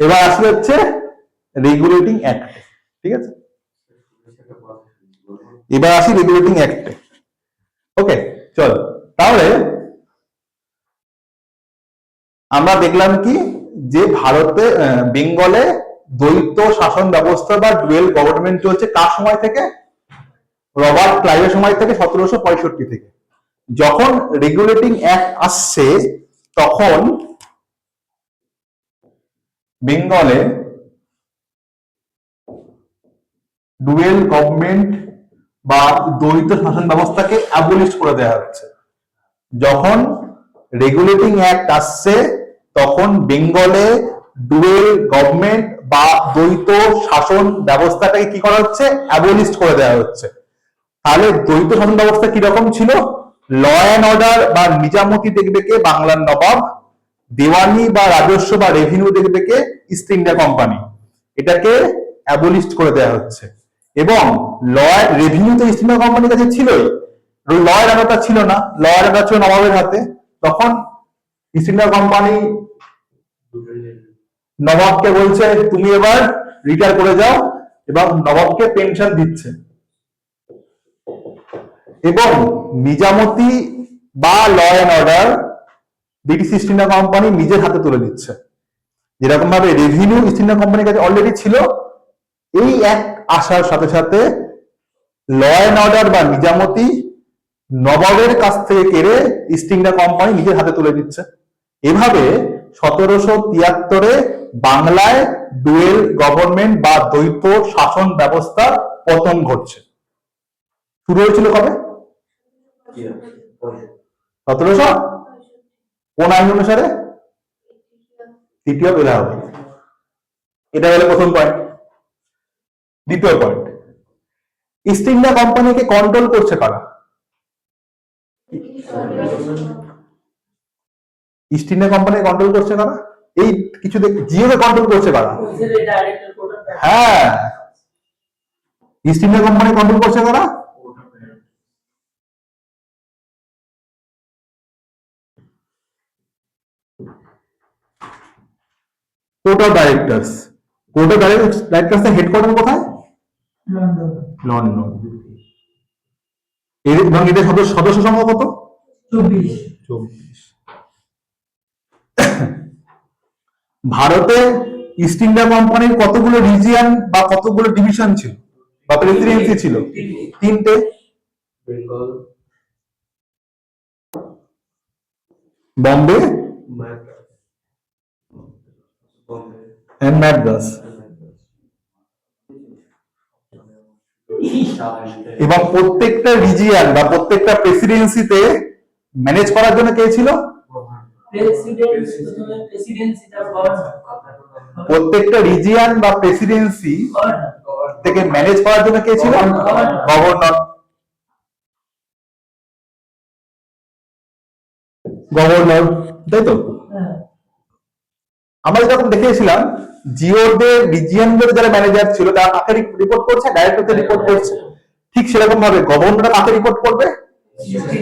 এবার আসলে হচ্ছে রেগুলেটিং অ্যাক্ট। ঠিক আছে, এবার আসি রেগুলেটিং অ্যাক্টে। ওকে চল তাহলে আমরা দেখলাম কি যে ভারতে বেঙ্গলে দ্বৈত শাসন ব্যবস্থা বা ডুয়েল গভর্নমেন্ট চলছে কার সময় থেকে? রবার্ট ক্লাইভের সময় থেকে, 1765 থেকে। যখন রেগুলেটিং অ্যাক্ট আসছে তখন বেঙ্গলে ডুয়েল গভর্নমেন্ট বা দ্বৈত শাসন ব্যবস্থাকে অ্যাবলিশ করে দেওয়া হচ্ছে। যখন রেগুলেটিং অ্যাক্ট আসছে তখন বেঙ্গলে ডুয়েল গভর্নমেন্ট বা দ্বৈত শাসন ব্যবস্থাটাকে কি করা হচ্ছে? অ্যাবলিশ করে দেওয়া হচ্ছে। তাহলে দ্বৈত শাসন ব্যবস্থা কিরকম ছিল? ল অ্যান্ড অর্ডার বা নিজামতি দেখবে কে? বাংলার নবাব। দেওয়ানি বা রাজস্ব বা রেভিনিউ দেখবে কে? East India company. এটাকে অ্যাবলিশ করে দেওয়া হচ্ছে। এবং ল রেভিনিউ তো ইস্ট ইন্ডিয়া কোম্পানির কাছে ছিলই, ল এর আন্ডারটা ছিল না, ল এর আন্ডার ছিল নবাবের হাতে। তখন ইস্ট ইন্ডিয়া কোম্পানি নবাবকে বলছে তুমি এবার রিটায়ার করে যাও, এবং নবাবকে পেনশন দিচ্ছে। এবং নিজামতি বা law and order British East India company নিজের হাতে তুলে নিচ্ছে। যেরকম ভাবে রেভিনিউ ইস্ট ইন্ডিয়া কোম্পানির কাছে অলরেডি ছিল, এই এক আসার সাথে সাথে ল অ্যান্ড অর্ডার বা নিজামতি নবাবের কাছ থেকে কেড়ে ইস্ট ইন্ডিয়া কোম্পানি নিজের হাতে তুলে দিচ্ছে। এভাবে 1773 বাংলায় ডুয়েল গভর্নমেন্ট বা দ্বৈত শাসন ব্যবস্থার পতন ঘটছে। শুরু হয়েছিল কবে? 1700 কোন আইন অনুসারে? তৃতীয় এলাহাবাদ। এটা হলো প্রথম পয়েন্ট। দ্বিতীয় পয়েন্ট, ইস্ট ইন্ডিয়া কোম্পানিকে কন্ট্রোল করছে কারা? ইস্ট ইন্ডিয়া কোম্পানি কন্ট্রোল করছে কারা? এই কিছু জিওকে কন্ট্রোল করছে কারা? হ্যাঁ, ইস্ট ইন্ডিয়া কোম্পানি কন্ট্রোল করছে কারা? Court of directors. Court of directors এর হেডকোয়ার্টার কোথায়? লন্ডন। লন্ডন। এবং এদের সদস্য সংখ্যা কত? 24। 24। ভারতে ইস্ট ইন্ডিয়া কোম্পানির কতগুলো রিজিয়ন বা কতগুলো ডিভিশন ছিল বা প্রেসিডেন্সি ছিল? 3টে। বেঙ্গল, বম্বে মাদ্রাস, বম্বে, এন্ড ম্যাড্রাস। এবং প্রত্যেকটা রিজিয়ন বা প্রত্যেকটা প্রেসিডেন্সিতে ম্যানেজ করার জন্য কে ছিল? প্রেসিডেন্সি তার গভর্নর। প্রত্যেকটা রিজিয়ন বা প্রেসিডেন্সি থেকে ম্যানেজ করার জন্য কে ছিল? গভর্নর। গভর্নর, তাই তো? আমরা যখন দেখিয়েছিলাম জিওদের রিজিয়নদের যারা ম্যানেজার ছিল তারা কাকে রিপোর্ট করছে? ডাইরেক্টরকে রিপোর্ট করছে। ঠিক সেরকম ভাবে গভর্নর কাকে রিপোর্ট করবে?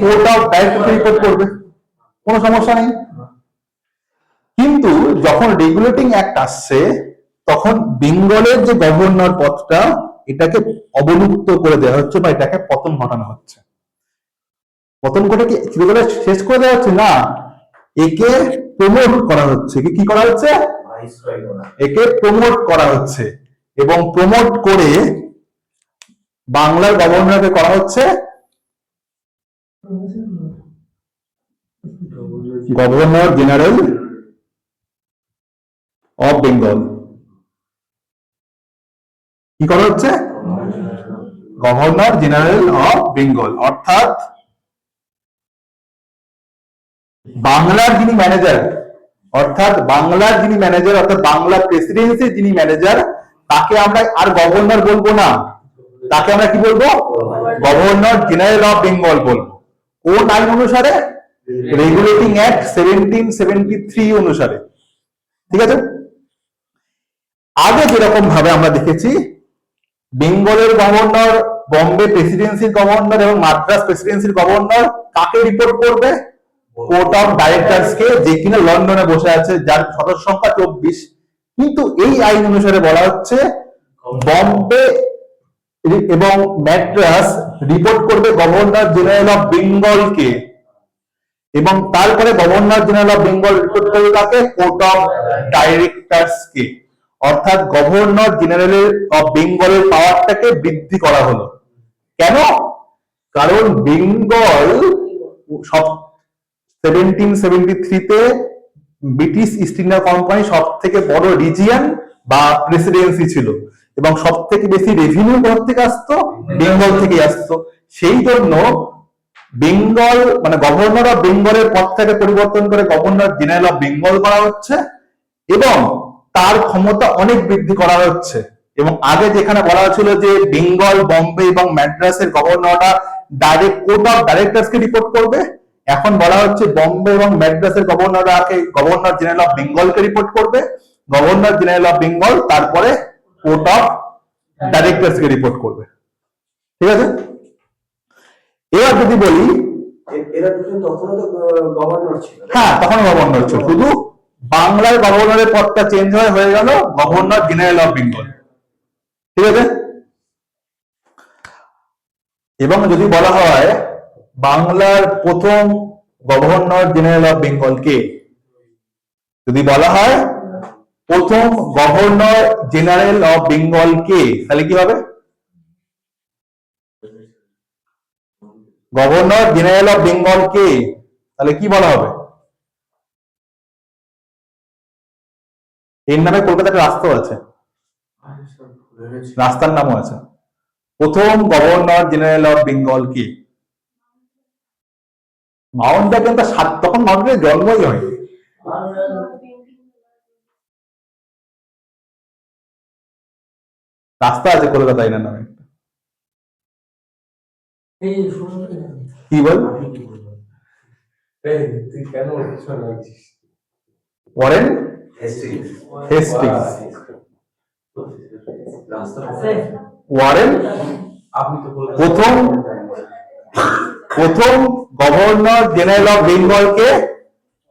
কোর্ট অফ ডাইরেক্টরকে রিপোর্ট করবে। কোনো সমস্যা নেই। কিন্তু যখন রেগুলেটিং অ্যাক্ট আসছে তখন বেঙ্গলের যে গভর্নর পদটা এটাকে অবলুপ্ত করে দেওয়া হচ্ছে বা এটাকে পতন ঘটানো হচ্ছে। পতন করে কি চিরতরে শেষ করে দেওয়া হচ্ছে? না, একে প্রমোট করা হচ্ছে। কি করা হচ্ছে? একে প্রমোট করা হচ্ছে। এবং প্রমোট করে বাংলার গভর্নরকে করা হচ্ছে গভর্নর জেনারেল অফ বেঙ্গল। কি করা হচ্ছে? Governor general of Bengal. অর্থাৎ বাংলার যিনি ম্যানেজার, অর্থাৎ বাংলা প্রেসিডেন্সির যিনি ম্যানেজার তাকে আমরা আর গভর্নর বলবো না, তাকে আমরা কি বলবো? গভর্নর জেনারেল অফ বেঙ্গল বলবো। কোন আইন অনুসারে? রেগুলেটিং অ্যাক্ট 1773 অনুসারে। ঠিক আছে? আগে যেরকম ভাবে আমরা দেখেছি বেঙ্গলের গভর্নর, বম্বে প্রেসিডেন্সির গভর্নর এবং মাদ্রাস প্রেসিডেন্সির গভর্নর কাকে রিপোর্ট করবে? কোর্ট অফ ডাইরেক্টরস কে, যে কিনা লন্ডনে বসে আছে, যার সদস্য সংখ্যা 24। কিন্তু এই আইন অনুসারে বলা হচ্ছে বম্বে এবং ম্যাড্রাস রিপোর্ট করবে গভর্নর জেনারেল অফ বেঙ্গলকে এবং তারপরে governor general of Bengal report করবে কাকে? কোর্ট অফ ডাইরেক্টরস কে। অর্থাৎ গভর্নর জেনারেল অফ বেঙ্গলের পাওয়ারটাকে বৃদ্ধি করা হলো। কেন? কারণ বেঙ্গল সব 1773 তে ব্রিটিশ ইস্ট ইন্ডিয়া কোম্পানি সব থেকে বড় রিজিয়ন বা প্রেসিডেন্সি ছিল এবং সব থেকে বেশি রেভিনিউ কোথা থেকে আসতো? বেঙ্গল থেকে আসতো। সেই জন্য বেঙ্গল মানে গভর্নর অফ বেঙ্গলের পদটাকে পরিবর্তন করে গভর্নর জেনারেল অফ বেঙ্গল করা হচ্ছে এবং তার ক্ষমতা অনেক বৃদ্ধি করা হচ্ছে। এবং আগে যেখানে বলা হয়েছিল যে বেঙ্গল, বম্বে এবং ম্যাড্রাসের গভর্নররা ডাইরেক্ট কোর্ট অফ ডাইরেক্টরসকে রিপোর্ট করবে, এখন বলা হচ্ছে বম্বে এবং ম্যাড্রাসের গভর্নররা গভর্নর জেনারেল অফ বেঙ্গলকে রিপোর্ট করবে, গভর্নর জেনারেল অফ বেঙ্গল তারপরে কোর্ট অফ ডাইরেক্টরসকে রিপোর্ট করবে। ঠিক আছে? এবার যদি বলি এরা দুজন তখনও তো গভর্নর ছিল। হ্যাঁ, তখন গভর্নর ছিল, শুধু বাংলার গভর্নরের পদটা চেঞ্জ হয়ে গেল গভর্নর জেনারেল অফ বেঙ্গল। ঠিক আছে? এবং যদি বলা হয় বাংলার প্রথম গভর্নর জেনারেল অফ বেঙ্গল কে, যদি বলা হয় প্রথম গভর্নর জেনারেল অফ বেঙ্গল কে, তাহলে কি হবে? গভর্নর জেনারেল অফ বেঙ্গল কে, তাহলে কি বলা হবে? এর নামে কলকাতাতে রাস্তাও আছে, রাস্তার নামও আছে। প্রথম governor general of Bengal K? Mountbatten তো তখন মাউন্টব্যাটেনের জন্মই হয়নি। রাস্তা আছে কলকাতায় এনার নামে। কি বল? তুই কেন কিছু লাগছিস? Warren Hastings. হেস্টিংস। রাস্তা ওয়ারেন আপনি তো প্রথম গভর্নর জেনারেল অফ বেঙ্গল কে?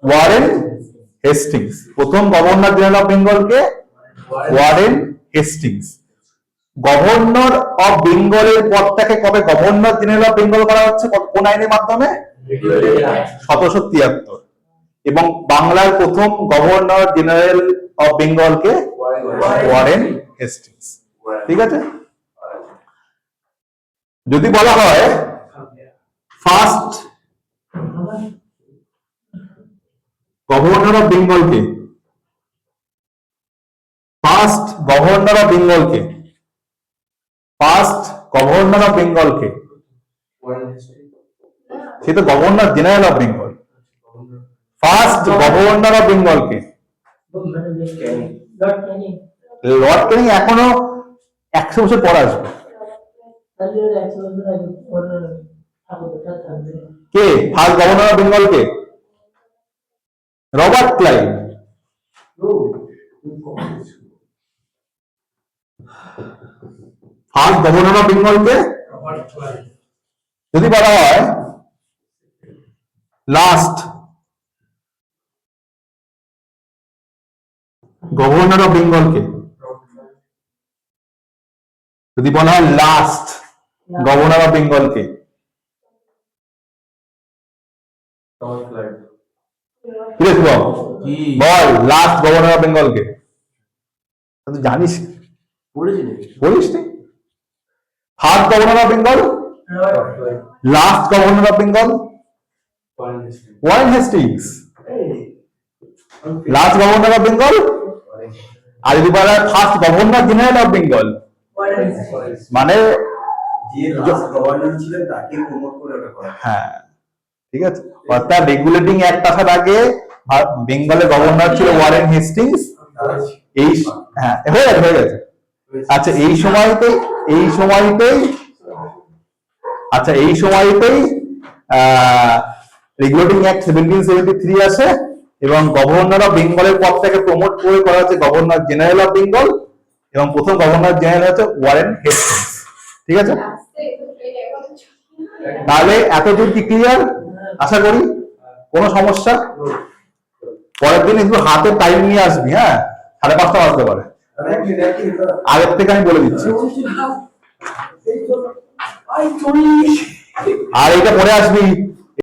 Warren Hastings. প্রথম গভর্নর জেনারেল অফ বেঙ্গলকে ওয়ারেন হেস্টিংস। গভর্নর অফ বেঙ্গলের পদটাকে কবে গভর্নর জেনারেল অফ বেঙ্গল করা হচ্ছে, কোন আইনের মাধ্যমে? 1773। এবং বাংলার প্রথম গভর্নর জেনারেল অফ বেঙ্গলকে ওয়ারেন হেস্টিংস। ঠিক আছে। যদি বলা হয় ফার্স্ট গভর্নর অফ বেঙ্গলকে, ফার্স্ট গভর্নর অফ বেঙ্গলকে, ফার্স্ট গভর্নর অফ বেঙ্গলকে, সে তো governor general of Bengal. First governor of বেঙ্গলকে লর্ড ক্যানিং এখনো 100 বছর পর আসবে। কে ফার্স্ট গভর্নর অফ বেঙ্গলকে? Robert Clive. First governor of বেঙ্গলকে যদি বলা হয় লাস্ট গভর্নর অফ বেঙ্গলকে, যদি বলা হয় লাস্ট গভর্নর অফ বেঙ্গলকে, বল লাস্ট গভর্নর অফ বেঙ্গলকে। তুই জানিস? বলিস নি? First governor of Bengal, last governor of Bengal Warren Hastings. Last governor of Bengal, আর যদি বলা হয় first governor general of Bengal, মানে যে লাস্ট গভর্নর ছিলেন তাকে প্রমোট করে ওটা করা। হ্যাঁ ঠিক আছে। অর্থাৎ রেগুলেটিং অ্যাক্ট আসার আগে বেঙ্গলের গভর্নর ছিল ওয়ারেন হেস্টিংস। এই হ্যাঁ হয়ে গেছে। আচ্ছা এই সময়তেই রেগুলেটিং অ্যাক্ট 1773 আসে এবং গভর্নর অফ বেঙ্গলের পদটাকে প্রমোট করে করা হচ্ছে গভর্নর জেনারেল অফ বেঙ্গল, এবং প্রথম গভর্নর জেনারেল হচ্ছে ওয়ারেন হেস্টিংস। ঠিক আছে। তাহলে এতদূর কি ক্লিয়ার? আশা করি কোনো সমস্যা? পরের দিন একটু হাতে টাইম নিয়ে আসবি, হ্যাঁ 5:30 বাজতে পারে, আগের থেকে আমি বলে দিচ্ছি। আর এটা পরে আসবি।